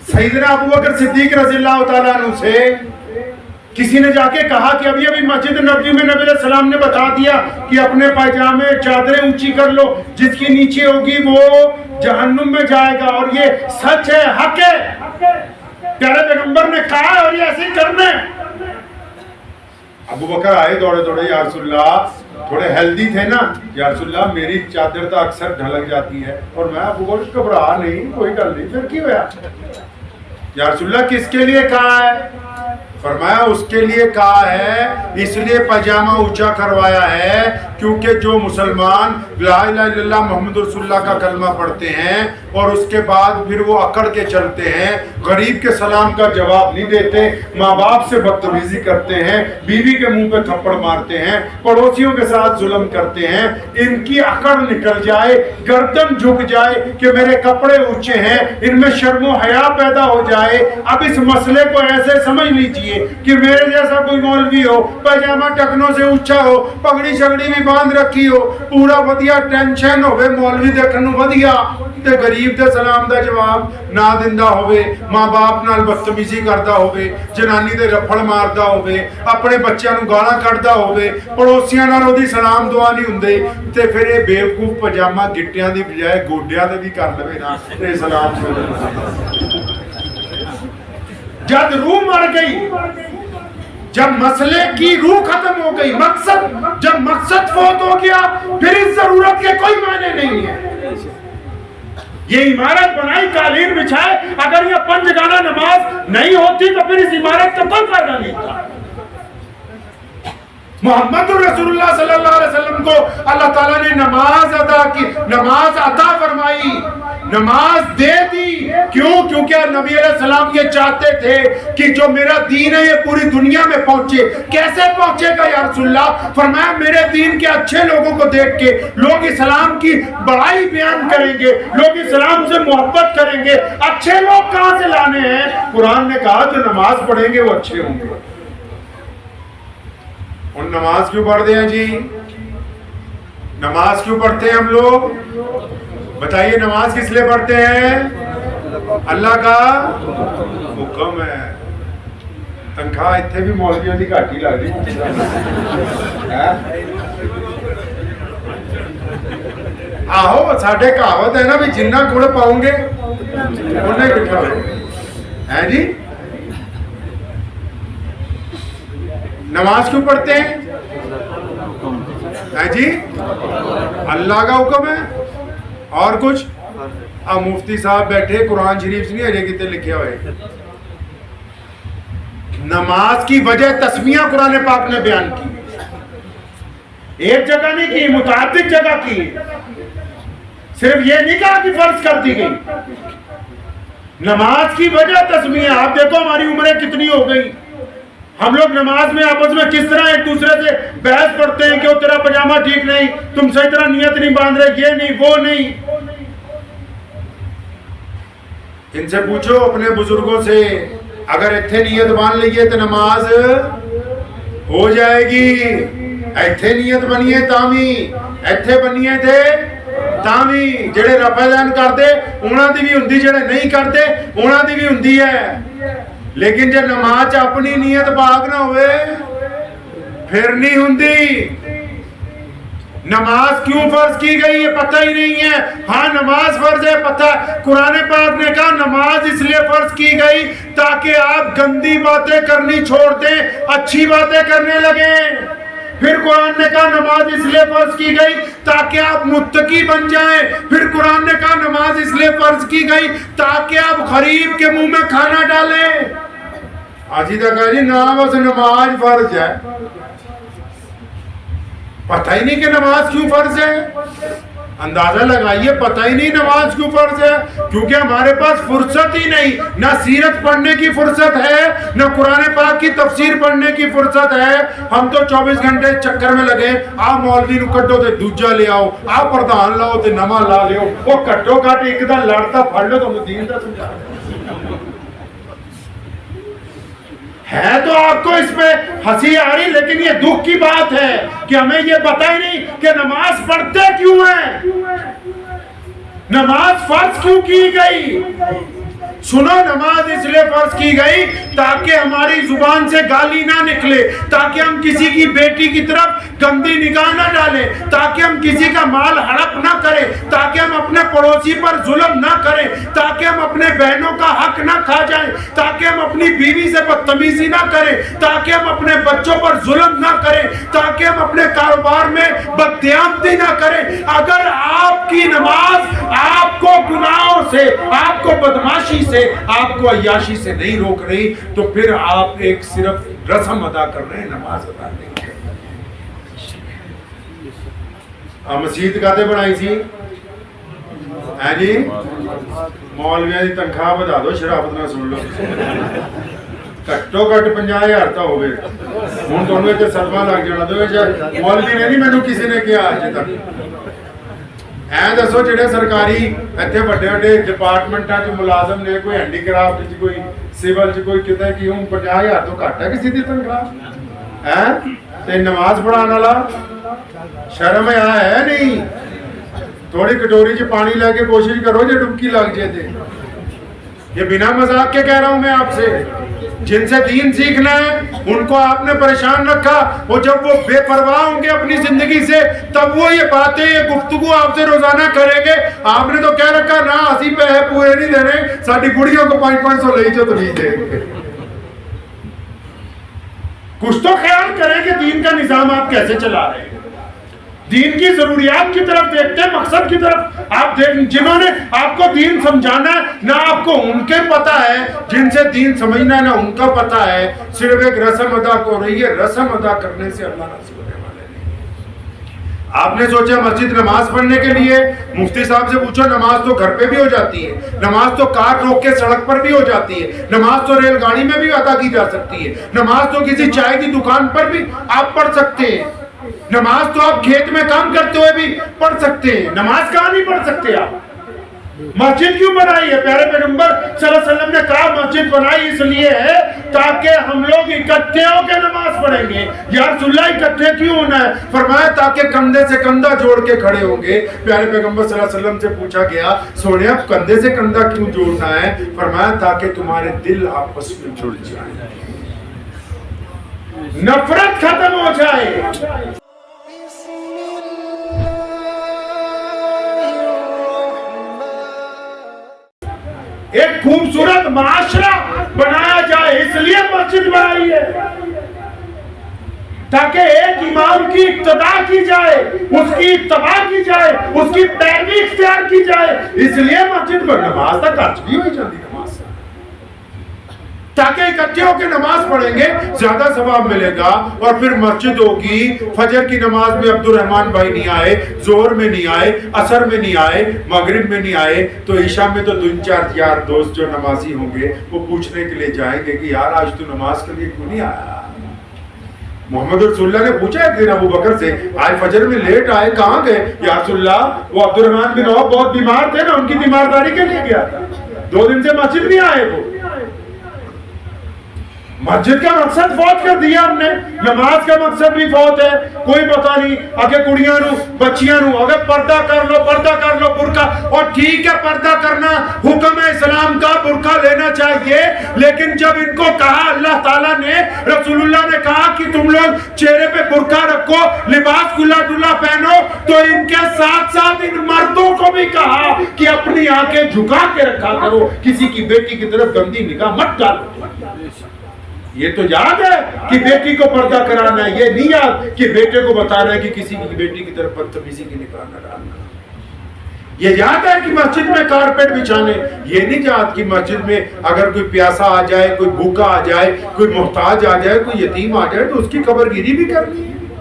سیدنا ابوبکر صدیق رضی اللہ تعالیٰ عنہ سے کسی نے جا کے کہا کہ ابھی ابھی مسجد نبوی میں نبی علیہ السلام نے بتا دیا کہ اپنے پائجامے چادریں اونچی کر لو، جس کی نیچے ہوگی وہ جہنم میں جائے گا، اور یہ سچ ہے، حق ہے، پیارے پیغمبر نے کہا ہے اور یہ ایسے کرنا ہے۔ ابوبکر آئے دوڑے دوڑے، یا رسول اللہ، تھوڑے ہیلدی تھے نا، یا رسول اللہ میری چادر تو اکثر ڈھلک جاتی ہے، اور میں ابوبکر گھبرا نہیں، کوئی گل نہیں، پھر کی ہوا؟ یا رسول اللہ کس کے لیے کہا ہے؟ فرمایا اس کے لیے کہا ہے، اس لیے پاجامہ اونچا کروایا ہے کیونکہ جو مسلمان لا الہ الا اللہ محمد رسول اللہ کا کلمہ پڑھتے ہیں اور اس کے بعد پھر وہ اکڑ کے چلتے ہیں، غریب کے سلام کا جواب نہیں دیتے، ماں باپ سے بدتمیزی کرتے ہیں، بیوی کے منہ پہ تھپڑ مارتے ہیں، پڑوسیوں کے ساتھ ظلم کرتے ہیں، ان کی اکڑ نکل جائے، گردن جھک جائے کہ میرے کپڑے اونچے ہیں، ان میں شرم و حیا پیدا ہو جائے۔ اب اس مسئلے کو ایسے سمجھ لیجئے کہ میرے جیسا کوئی مولوی ہو، پاجامہ ٹکنوں سے اونچا ہو، پگڑی شگڑی بھی باندھ رکھی ہو، پورا ودیا ٹینشن ہوئے، مولوی دیکھنو ودیا تے غریب دے سلام دا جواب نہ دندہ ہوئے، ماں باپ نال بدتمیزی کردا ہوئے، جنانی دے رفڑ ماردا ہوئے، اپنے بچیاں نو گالاں کڈدا ہوئے، پڑوسیاں نال اودی سلام دعا نہیں ہوندے، تے پھر یہ بیوقوف پاجامہ گٹیاں دی بجائے گوڈیاں تے بھی کر لوے نا تے سلام جب روح مر گئی، جب مسئلے کی روح ختم ہو گئی، جب مقصد فوت ہو گیا، پھر اس ضرورت کے کوئی معنی نہیں ہے۔ یہ عمارت بنائی، قالین بچھائے، اگر یہ 5 گانا نماز نہیں ہوتی تو پھر اس عمارت کا کوئی فائدہ نہیں تھا۔ محمد رسول اللہ صلی اللہ علیہ وسلم کو اللہ تعالیٰ نے نماز ادا کی، نماز عطا فرمائی، نماز دے دی۔ کیوں؟ کیونکہ نبی علیہ السلام یہ چاہتے تھے کہ جو میرا دین ہے یہ پوری دنیا میں پہنچے۔ کیسے پہنچے گا یا رسول اللہ؟ فرمایا میرے دین کے اچھے لوگوں کو دیکھ کے لوگ اسلام کی بڑائی بیان کریں گے، لوگ اسلام سے محبت کریں گے۔ اچھے لوگ کہاں سے لانے ہیں؟ قرآن نے کہا جو نماز پڑھیں گے وہ اچھے ہوں گے۔ اور نماز کیوں پڑھتے ہیں جی؟ نماز کیوں پڑھتے ہیں ہم لوگ؟ بتائیے نماز کس لیے پڑھتے ہیں؟ اللہ کا حکم ہے۔ تنخواہ اتنے بھی مولویوں کی گھٹ ہی لگ رہی آہو، ساڈے کہاوت ہے نا بھی جنہ گڑ پاؤں گے انہیں بٹھا ہے جی۔ نماز کیوں پڑھتے ہیں جی؟ اللہ کا حکم ہے۔ اور کچھ؟ اب مفتی صاحب بیٹھے، قرآن شریف سے نہیں اجے کتنے لکھے ہوئے۔ نماز کی وجہ تسمیہ قرآن پاک نے بیان کی، ایک جگہ نہیں کی، متعدد جگہ کی، صرف یہ نہیں کہا کہ فرض کر دی گئی۔ نماز کی وجہ تسمیہ۔ آپ دیکھو ہماری عمریں کتنی ہو گئی، ہم لوگ نماز میں آپس میں کس طرح ایک دوسرے سے بحث کرتے ہیں کہ وہ تیرا پجامہ ٹھیک نہیں، تم صحیح طرح نیت نہیں باندھ رہے، یہ نہیں وہ نہیں. ان سے پوچھو اپنے بزرگوں سے، اگر ایتھے نیت باندھ لئیے تو نماز ہو جائے گی. ایتھے نیت بنیے تامی، ایتھے بنیے تھے تامی. جڑے رفع دین کرتے انہاں دی بھی ہوندی، جڑے نہیں کرتے انہاں دی بھی ہوندی ہے. لیکن جب نماز اپنی نیت پاک نہ ہوئے پھر نہیں ہوندی. نماز کیوں فرض کی گئی ہے پتہ ہی نہیں ہے. ہاں نماز فرض ہے پتہ. قرآن پاک نے کہا نماز اس لیے فرض کی گئی تاکہ آپ گندی باتیں کرنی چھوڑ دیں، اچھی باتیں کرنے لگیں. پھر قرآن نے کہا نماز اس لیے فرض کی گئی تاکہ آپ متقی بن جائیں. پھر قرآن نے کہا نماز اس لیے فرض کی گئی تاکہ آپ غریب کے منہ میں کھانا ڈالیں. آجی تک کہا جی بس نماز فرض ہے. پتہ ہی نہیں کہ نماز کیوں فرض ہے. اندازہ لگائیے پتہ ہی نہیں نماز کیوں فرض ہے. کیونکہ ہمارے پاس فرصت ہی نہیں. نہ سیرت پڑھنے کی فرصت ہے، نہ قرآن پاک کی تفسیر پڑھنے کی فرصت ہے. ہم تو 24 گھنٹے چکر میں لگے. آپ مولوی نو کٹو تے دوجا لے آؤ، آپ پردھان لاؤ تے نواں لا لیو. وہ کٹو کٹ ایک دا لڑتا پھڑ لو تو دین دا سمجھا ہے. تو آپ کو اس پہ ہنسی آ رہی، لیکن یہ دکھ کی بات ہے کہ ہمیں یہ پتہ ہی نہیں کہ نماز پڑھتے کیوں ہیں، نماز فرض کیوں کی گئی. سنو نماز اس لیے فرض کی گئی تاکہ ہماری زبان سے گالی نہ نکلے، تاکہ ہم کسی کی بیٹی کی طرف گندی نگاہ نہ ڈالیں، تاکہ ہم کسی کا مال ہڑپ نہ کریں، تاکہ ہم اپنے پڑوسی پر ظلم نہ کریں، تاکہ ہم اپنے بہنوں کا حق نہ کھا جائیں، تاکہ ہم اپنی بیوی سے بدتمیزی نہ کریں، تاکہ ہم اپنے بچوں پر ظلم نہ کریں، تاکہ ہم اپنے کاروبار میں بدقیامتی نہ کریں. اگر آپ کی نماز آپ کو گناہوں سے، آپ کو بدماشی سے، آپ کو عیاشی سے نہیں روک رہی تو پھر آپ ایک صرف رسم ادا کر رہے ہیں، نماز ادا نہیں کر رہے. مسجد کاتے بنائی سی ہے جی مولویاں دی تنخواہ بتا دو، شرافت نہ سن لو. کٹو کٹ 50,000 تا ہوئے. ہوں تو انہوں نے صدمہ لگ جانا دو. مولوی نے نہیں مینوں کسی نے کیا آج تک. اے دسو جڑے سرکاری ایتھے بڑے بڑے ڈپارٹمنٹاں چ ملازم نے، کوئی ہینڈی کرافٹ چ، کوئی سول چ، کوئی کتے کی، ہوں 50,000 تو گھٹ ہے کسی دی تنخواہ ہے. تے نماز پڑھانے والا شرم ہے نہیں. تھوڑی کٹوری چ پانی لے کے کوشش کرو جے ڈبکی لگ جائے تے. یہ بنا مذاق کے کہہ رہا ہوں میں آپ سے. جن سے دین سیکھنا ہے ان کو آپ نے پریشان رکھا. اور جب وہ بے پرواہ ہوں گے اپنی زندگی سے تب وہ یہ باتیں، یہ گفتگو آپ سے روزانہ کریں گے. آپ نے تو کہہ رکھا نہ اسی پیسے پورے نہیں دینے، ساری بڑیوں کو 500 لے جو تو نہیں دیں گے. کچھ تو خیال کریں کہ دین کا نظام آپ کیسے چلا رہے ہیں. دین کی ضروریات کی طرف دیکھتے ہیں، مقصد کی طرف آپ دیکھیں. جنہوں نے آپ کو دین سمجھانا ہے نہ آپ کو ان کے پتہ ہے، جن سے دین سمجھنا ہے نہ ان کا پتہ ہے. صرف ایک رسم ادا ہو رہی ہے. رسم ادا کرنے سے اللہ راضی ہونے والے نہیں. آپ نے سوچا مسجد نماز پڑھنے کے لیے، مفتی صاحب سے پوچھو نماز تو گھر پہ بھی ہو جاتی ہے، نماز تو کار روک کے سڑک پر بھی ہو جاتی ہے، نماز تو ریل گاڑی میں بھی ادا کی جا سکتی ہے، نماز تو کسی چائے کی دکان پر بھی آپ پڑھ سکتے ہیں، نماز تو آپ کھیت میں کام کرتے ہوئے بھی پڑھ سکتے ہیں. نماز کہاں نہیں پڑھ سکتے آپ؟ مسجد کیوں بنائی ہے؟ پیارے پیغمبر صلی اللہ علیہ وسلم نے کہا مسجد بنائی اس لیے ہے تاکہ ہم لوگ اکٹھے ہو کے نماز پڑھیں گے. یا رسول اللہ اکٹھے کیوں ہونا ہے؟ فرمایا تاکہ کندھے سے کندھا جوڑ کے کھڑے ہوں گے. پیارے پیغمبر صلی اللہ علیہ وسلم سے پوچھا گیا سونیا کندھے سے کندھا کیوں جوڑنا ہے؟ فرمایا تاکہ تمہارے دل آپس میں جڑ جائیں، نفرت ختم ہو جائے. ایک خوبصورت معاشرہ بنایا جائے اس لیے مسجد بنائی ہے تاکہ ایک امام کی اقتداء کی جائے، اس کی اتباع کی جائے، اس کی پیروی اختیار کی جائے. اس لیے مسجد پر نماز تک خرچ بھی ہوئی جاتی نماز سے، تاکہ اکٹھے ہو کے نماز پڑھیں گے زیادہ ثواب ملے گا. اور پھر مسجد ہوگی. فجر کی نماز میں عبد الرحمن بھائی نہیں آئے، ظہر میں نہیں آئے، عصر میں نہیں آئے، مغرب میں نہیں آئے، تو عشاء میں تو 2-4 یار دوست جو نمازی ہوں گے وہ پوچھنے کے لیے جائیں گے کہ یار آج تو نماز کے لیے کیوں نہیں آیا؟ محمد رسول اللہ نے پوچھا ایک دن ابو بکر سے، آج فجر میں لیٹ آئے، کہاں گئے؟ یا رسول اللہ وہ عبد الرحمن بن عوف بہت بیمار تھے نا، ان کی تیمارداری کے لیے گیا تھا، 2 دن سے مسجد نہیں آئے وہ۔ مسجد کا مقصد فوت کر دیا ہم نے، نماز کا مقصد بھی فوت ہے، کوئی پتہ نہیں اگر کڑیاں نو بچیاں نو اگر پردہ کر لو برقع، اور ٹھیک ہے پردہ کرنا حکم ہے اسلام کا، برقع لینا چاہیے، لیکن جب ان کو کہا اللہ تعالیٰ نے، رسول اللہ نے کہا کہ تم لوگ چہرے پہ برقع رکھو، لباس کھلا ڈلا پہنو، تو ان کے ساتھ ساتھ ان مردوں کو بھی کہا کہ اپنی آنکھیں جھکا کے رکھا کرو، کسی کی بیٹی کی طرف گندی نگاہ مت ڈالو۔ یہ تو یاد ہے کہ بیٹی کو پردہ کرانا ہے، یہ نہیں یاد کہ بیٹے کو بتانا ہے کہ کسی کی بیٹی کی طرف بدتمیزی کی نگاہ نہ ڈالنا۔ یہ یاد ہے کہ مسجد میں کارپیٹ بچھانے، یہ نہیں یاد کہ مسجد میں اگر کوئی پیاسا آ جائے، کوئی بھوکا آ جائے، کوئی محتاج آ جائے، کوئی یتیم آ جائے تو اس کی قبر گیری بھی کرنی ہے۔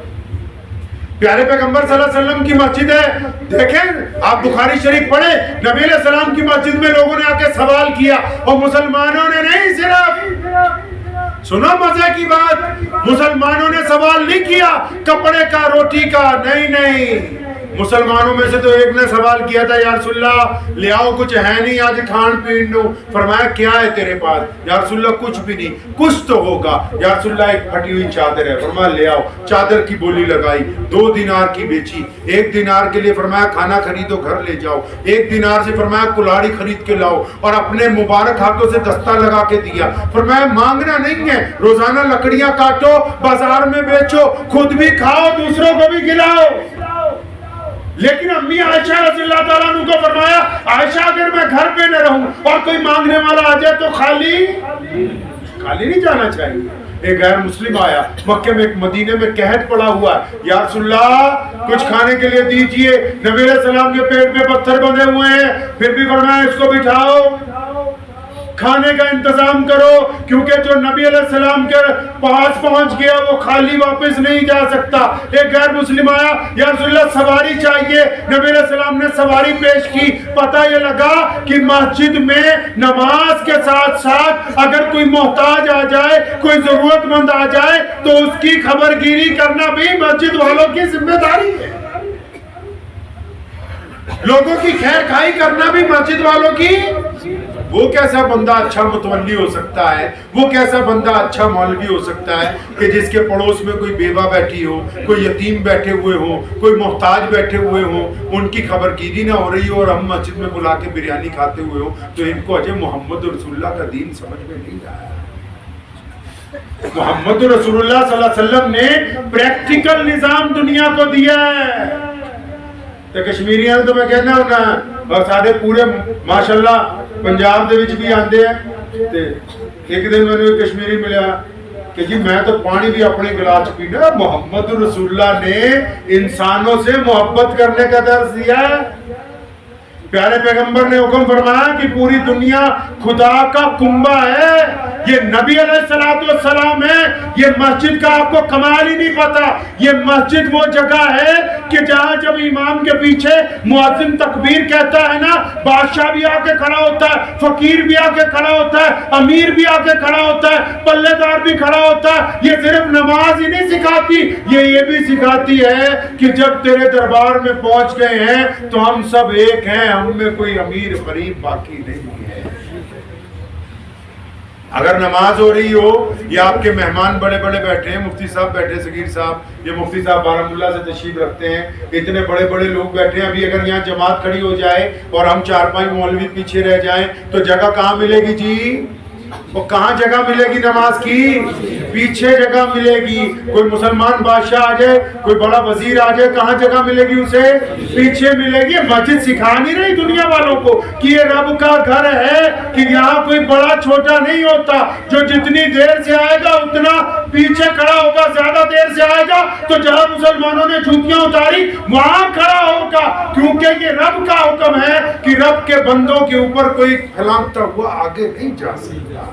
پیارے پیغمبر صلی اللہ علیہ وسلم کی مسجد ہے، دیکھیں آپ بخاری شریف پڑھیں، نبی علیہ السلام کی مسجد میں لوگوں نے آ کے سوال کیا، اور مسلمانوں نے نہیں، صرف سنو مزے کی بات، مسلمانوں نے سوال نہیں کیا کپڑے کا، روٹی کا، نہیں، مسلمانوں میں سے تو ایک نے سوال کیا تھا، یا رسول اللہ لے آؤ، کچھ ہے نہیں آج کھان پین دو۔ فرمایا کیا ہے تیرے پاس؟ یا رسول اللہ کچھ بھی نہیں۔ کچھ تو ہوگا۔ یا رسول اللہ ایک پھٹی ہوئی چادر ہے۔ فرمایا لے آؤ، چادر کی بولی لگائی، 2 دینار کی بیچی، 1 دینار کے لیے فرمایا کھانا خریدو گھر لے جاؤ، 1 دینار سے فرمایا کلاڑی خرید کے لاؤ، اور اپنے مبارک ہاتھوں سے دستہ لگا کے دیا۔ فرمایا مانگنا نہیں ہے، روزانہ لکڑیاں کاٹو، بازار میں بیچو، خود بھی کھاؤ، دوسروں کو بھی کھلاؤ۔ لیکن امی عائشہ رضی اللہ تعالیٰ عنہ کو فرمایا، عائشہ اگر میں گھر پہ نہ رہوں اور کوئی مانگنے والا آ جائے تو خالی نہیں جانا چاہیے۔ ایک غیر مسلم آیا، مکہ میں ایک مدینے میں قحط پڑا ہوا ہے، یا رسول اللہ کچھ کھانے کے لیے دیجئے۔ نبی علیہ السلام کے پیٹ میں پتھر بندھے ہوئے ہیں، پھر بھی فرمایا اس کو بٹھاؤ، کھانے کا انتظام کرو، کیونکہ جو نبی علیہ السلام کے پاس پہنچ گیا وہ خالی واپس نہیں جا سکتا۔ ایک غیر مسلم آیا، یا رسول اللہ سواری چاہیے۔ نبی علیہ السلام نے سواری پیش کی۔ پتہ یہ لگا کہ مسجد میں نماز کے ساتھ ساتھ اگر کوئی محتاج آ جائے، کوئی ضرورت مند آ جائے تو اس کی خبر گیری کرنا بھی مسجد والوں کی ذمہ داری ہے۔ لوگوں کی خیر خواہی کرنا بھی مسجد والوں کی۔ وہ کیسا بندہ اچھا متولی ہو سکتا ہے، وہ کیسا بندہ اچھا مولوی ہو سکتا ہے کہ جس کے پڑوس میں کوئی بیوہ بیٹھی ہو، کوئی یتیم بیٹھے ہوئے ہو، کوئی محتاج بیٹھے ہوئے ہوں، ان کی خبر گیری نہ ہو رہی ہو، اور ہم مسجد میں بلا کے بریانی کھاتے ہوئے ہو، تو ان کو اجے محمد رسول اللہ کا دین سمجھ میں نہیں آیا۔ محمد رسول اللہ صلی اللہ علیہ وسلم نے پریکٹیکل نظام دنیا کو دیا ہے۔ تو کشمیریاں تو میں کہنا ہونا، اور سارے پورے ماشاءاللہ پنجاب دے وچ بھی آندے ہیں۔ تے ایک دن میں نے کشمیری ملیا کہ جی میں تو پانی بھی اپنے گلاس پینا۔ محمد رسول اللہ نے انسانوں سے محبت کرنے کا درس دیا ہے۔ پیارے پیغمبر نے حکم فرمایا کہ پوری دنیا خدا کا کنبہ ہے، یہ نبی علیہ السلام ہے۔ یہ مسجد کا آپ کو کمال ہی نہیں پتا، یہ مسجد وہ جگہ ہے کہ جہاں جب امام کے پیچھے مؤذن تکبیر کہتا ہے نا، بادشاہ بھی آ کے کھڑا ہوتا ہے، فقیر بھی آ کے کھڑا ہوتا ہے، امیر بھی آ کے کھڑا ہوتا ہے، پلے دار بھی کھڑا ہوتا ہے۔ یہ صرف نماز ہی نہیں سکھاتی، یہ بھی سکھاتی ہے کہ جب تیرے دربار میں پہنچ گئے ہیں تو ہم سب ایک ہیں، ہم میں کوئی امیر غریب باقی نہیں ہے۔ اگر نماز ہو رہی ہو یا آپ کے مہمان بڑے بڑے بیٹھے ہیں، مفتی صاحب بیٹھے، صغیر صاحب، یہ مفتی صاحب بارہمولہ سے تشریف رکھتے ہیں، اتنے بڑے بڑے لوگ بیٹھے ہیں، ابھی اگر یہاں جماعت کھڑی ہو جائے اور ہم 4-5 مولوی پیچھے رہ جائیں تو جگہ کہاں ملے گی جی؟ وہ کہاں جگہ ملے گی نماز کی؟ پیچھے جگہ ملے گی۔ کوئی مسلمان بادشاہ آ جائے، کوئی بڑا وزیر آ جائے، کہاں جگہ ملے گی اسے؟ پیچھے ملے گی۔ مسجد سکھا نہیں رہی دنیا والوں کو کہ یہ رب کا گھر ہے، کہ یہاں کوئی بڑا چھوٹا نہیں ہوتا، جو جتنی دیر سے آئے گا اتنا پیچھے کھڑا ہوگا، زیادہ دیر سے آئے گا تو جہاں مسلمانوں نے جوتیاں اتاری وہاں کھڑا ہوگا، کیونکہ یہ رب کا حکم ہے کہ رب کے بندوں کے اوپر کوئی پھلانگتا ہوا آگے نہیں جا سکتا۔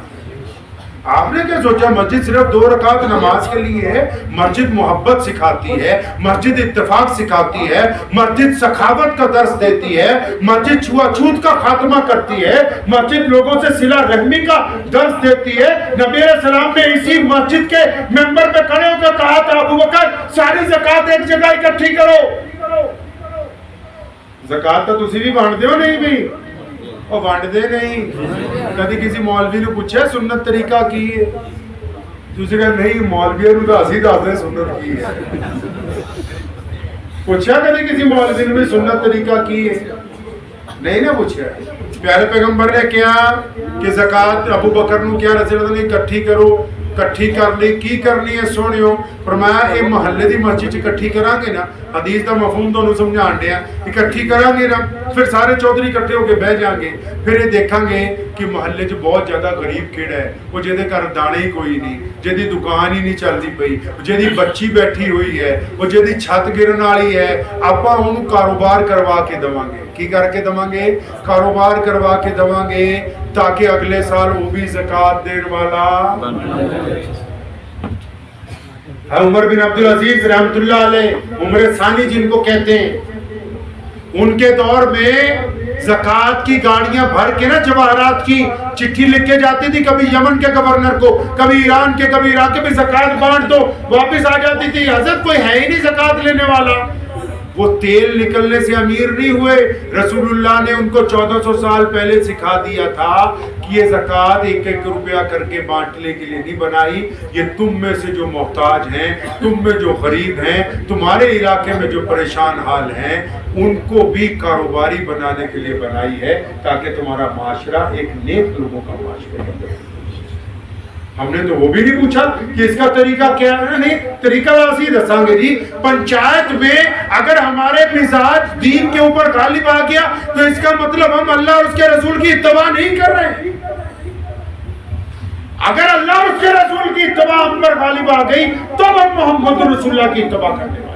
آپ نے کیا سوچا مسجد صرف 2 رکعت نماز کے لیے ہے؟ مسجد محبت سکھاتی ہے، مسجد اتفاق سکھاتی ہے، مسجد سخاوت کا درس دیتی ہے، مسجد چھوا چھوت کا خاتمہ کرتی ہے، مسجد لوگوں سے صلہ رحمی کا درس دیتی ہے۔ نبی علیہ السلام نے اسی مسجد کے ممبر پہ کھڑے ہو کر کہا تھا ابو بکر ساری زکات ایک جگہ اکٹھی کرو۔ زکات تو تسی بھی بانٹ دے ہو نہیں بھی؟ اور بانٹ دے نہیں۔ کدی کسی مولوی نے پوچھا سنت طریقہ کی ہے؟ دوسرے کہا نہیں مولوی نے تو اسی دس دے سنت کی ہے۔ پوچھا کدی کسی مولوی نے بھی سنت طریقہ کی ہے؟ نہیں نہ پوچھا۔ پیارے پیغمبر نے کیا کہ زکات ابو بکر نو کیا رسول اللہ نے اکٹھی کرو، اکٹھی کر لی کی کرنی ہے سونیو؟ فرمایا اے محلے دی مسجد اکٹھی کران گے نا، حدیث دا مفہوم تو سمجھان دیا، اکٹھی کران گے نا پھر سارے چودھری اکٹھے ہو کے بہ جائیں گے، پھر یہ دیکھیں گے کہ محلے چ بہت زیادہ غریب کیڑا ہے، وہ جہدے گھر دانے ہی کوئی نہیں، جہدی دکان ہی نہیں چلتی پئی، جہدی بچی بیٹھی ہوئی ہے، وہ جہدی چھت گرن والی ہے، آپاں اونوں کاروبار کروا کے دواں گے۔ کی کر کے دواں گے؟ کاروبار کروا کے دواں گے تاکہ اگلے سال وہ بھی زکات دین والا۔ عمر بن عبدالعزیز رحمت اللہ علیہ، عمر ثانی جن کو کہتے ہیں، ان کے دور میں زکات کی گاڑیاں بھر کے نا جواہرات کی چٹھی لکھ کے جاتی تھی، کبھی یمن کے گورنر کو، کبھی ایران کے، کبھی عراق کے، بھی زکات بانٹ دو، واپس آ جاتی تھی حضرت کوئی ہے ہی نہیں زکات لینے والا۔ وہ تیل نکلنے سے امیر نہیں ہوئے، رسول اللہ نے ان کو 1400 سال پہلے سکھا دیا تھا کہ یہ زکات 1-1 روپیہ کر کے بانٹنے کے لیے نہیں بنائی، یہ تم میں سے جو محتاج ہیں، تم میں جو غریب ہیں، تمہارے علاقے میں جو پریشان حال ہیں، ان کو بھی کاروباری بنانے کے لیے بنائی ہے تاکہ تمہارا معاشرہ ایک نیک لوگوں کا معاشرہ بنے۔ ہم نے تو وہ بھی نہیں پوچھا کہ اس کا طریقہ کیا ہے، نہیں طریقہ اسی دساں گے جی۔ پنچایت میں اگر ہمارے مزاج دین کے اوپر غالب آ گیا تو اس کا مطلب ہم اللہ اور اس کے رسول کی اتباع نہیں کر رہے ہیں۔ اگر اللہ اور اس کے رسول کی اتباع ہم پر غالب آ گئی تو ہم محمد رسول اللہ کی اتباع کرنے والے ہیں۔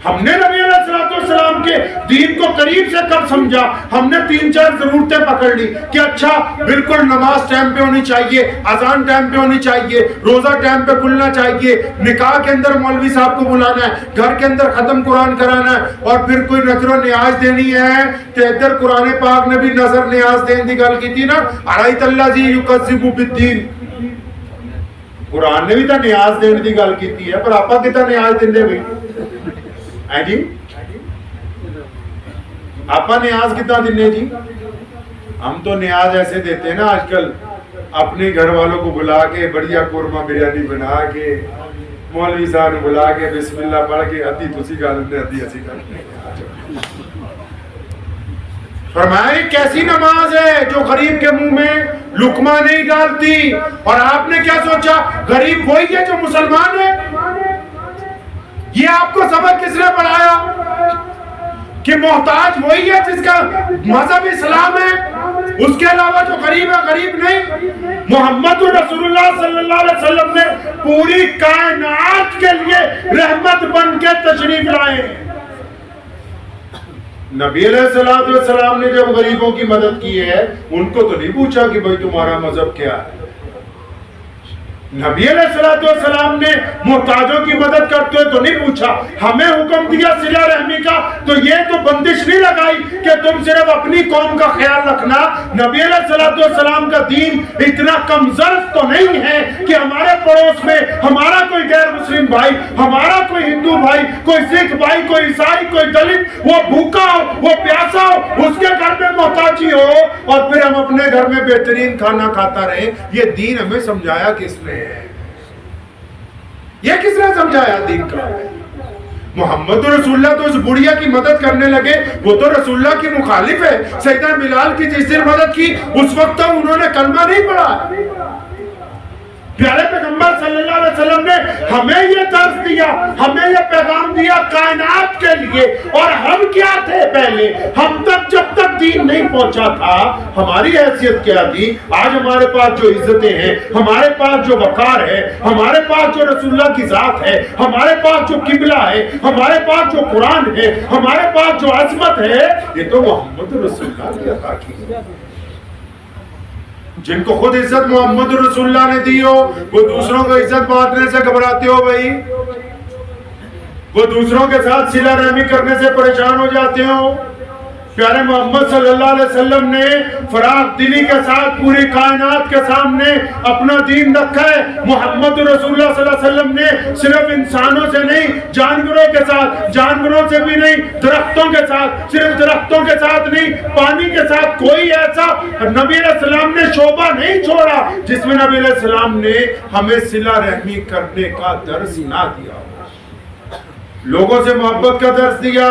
ہم نے نبی علیہ السلام کے دین کو قریب سے کب سمجھا؟ ہم نے 3-4 ضرورتیں پکڑ لی کہ اچھا بالکل نماز ٹائم پہ ہونی چاہیے، اذان ٹائم پہ ہونی چاہیے، روزہ ٹائم پہ کھلنا چاہیے، نکاح کے اندر مولوی صاحب کو بلانا ہے، گھر کے اندر ختم قرآن کرانا ہے، اور پھر کوئی نظر و نیاز دینی ہے تو ادھر قرآن پاک نے بھی نظر نیاز دین دی گل کی تھی نا، ارائیت الذی یکذب بالدین، قرآن نے بھی تو نیاز دین دی گل کی ہے، پر آپا کتا نیاز دین دے بھئی جی؟ آپ نیاز کتنا دینے جی؟ ہم تو نیاز ایسے دیتے ہیں نا آج کل، اپنے گھر والوں کو بلا کے بڑھیا قورمہ بریانی بنا کے، مولوی صاحب نے بلا کے بسم اللہ پڑھ کے ادھی تسی گا لیندے ادھی اسی گا لیندے۔ فرمایا کیسی نماز ہے جو غریب کے منہ میں لقمہ نہیں ڈالتی؟ اور آپ نے کیا سوچا غریب وہی ہے جو مسلمان ہے؟ یہ آپ کو سبق کس نے پڑھایا کہ محتاج وہی ہے جس کا مذہب اسلام ہے، اس کے علاوہ جو غریب ہے غریب نہیں؟ محمد رسول اللہ صلی اللہ علیہ وسلم نے پوری کائنات کے لیے رحمت بن کے تشریف لائے۔ نبی علیہ السلام نے جب غریبوں کی مدد کی ہے ان کو تو نہیں پوچھا کہ بھئی تمہارا مذہب کیا ہے۔ نبی علیہ السلام نے محتاجوں کی مدد کرتے ہوئے تو نہیں پوچھا، ہمیں حکم دیا صلہ رحمی کا تو یہ تو بندش نہیں لگائی کہ تم صرف اپنی قوم کا خیال رکھنا۔ نبی علیہ السلام کا دین اتنا کم ظرف تو نہیں ہے کہ ہمارے پڑوس میں ہمارا کوئی غیر مسلم بھائی، ہمارا کوئی ہندو بھائی، کوئی سکھ بھائی، کوئی عیسائی، کوئی دلت، وہ بھوکا ہو، وہ پیاسا ہو، اس کے گھر میں محتاجی ہو اور پھر ہم اپنے گھر میں بہترین کھانا کھاتا رہے۔ یہ دین ہمیں سمجھایا کس نے؟ یہ کس نے سمجھایا دین کا؟ محمد رسول اللہ تو اس بڑھیا کی مدد کرنے لگے، وہ تو رسول اللہ کی مخالف ہے۔ سیدنا بلال کی جس دن مدد کی اس وقت انہوں نے کلمہ نہیں پڑھا۔ پیارے پیغمبر صلی اللہ علیہ وسلم نے ہمیں یہ درس دیا، ہمیں یہ پیغام دیا کائنات کے لیے، اور ہم کیا تھے پہلے؟ ہم تک جب تک دین نہیں پہنچا تھا ہماری حیثیت کیا تھی؟ آج ہمارے پاس جو عزتیں ہیں، ہمارے پاس جو وقار ہے، ہمارے پاس جو رسول اللہ کی ذات ہے، ہمارے پاس جو قبلہ ہے، ہمارے پاس جو قرآن ہے، ہمارے پاس جو عظمت ہے، یہ تو محمد رسول اللہ کی عطا کی ہے۔ جن کو خود عزت محمد رسول اللہ نے دی ہو وہ دوسروں کو عزت بانٹنے سے گھبراتے ہو بھائی؟ وہ دوسروں کے ساتھ صلہ رحمی کرنے سے پریشان ہو جاتے ہو؟ پیارے محمد صلی اللہ علیہ وسلم نے فراخ دلی کے ساتھ پوری کائنات کے سامنے اپنا دین رکھا ہے۔ محمد رسول اللہ صلی اللہ علیہ وسلم نے صرف انسانوں سے نہیں، جانوروں کے ساتھ، جانوروں سے بھی نہیں، درختوں کے ساتھ، صرف درختوں کے ساتھ نہیں، پانی کے ساتھ کوئی ایسا نبی علیہ السلام نے شعبہ نہیں چھوڑا جس میں نبی علیہ السلام نے ہمیں صلہ رحمی کرنے کا درس نہ دیا۔ لوگوں سے محبت کا درس دیا،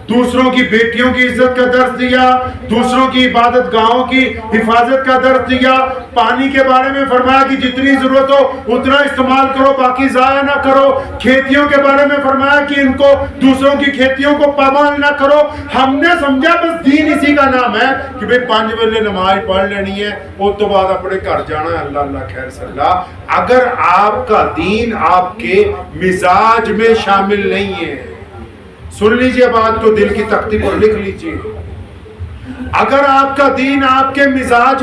دوسروں کی بیٹیوں کی عزت کا درس دیا، دوسروں کی عبادت گاہوں کی حفاظت کا درس دیا۔ پانی کے بارے میں فرمایا کہ جتنی ضرورت ہو اتنا استعمال کرو، باقی ضائع نہ کرو۔ کھیتیوں کے بارے میں فرمایا کہ ان کو دوسروں کی کھیتیوں کو پامال نہ کرو۔ ہم نے سمجھا بس دین اسی کا نام ہے کہ بھئی 5 ویلے نماز پڑھ لینی ہے، اس تو بعد اپنے گھر جانا ہے، اللہ اللہ خیر صلی اللہ۔ اگر آپ کا دین آپ کے مزاج میں شامل نہیں ہے، سن لیجئے بات کو دل کی تختی پر لکھ لیجئے، اگر آپ کا دین آپ کے مزاج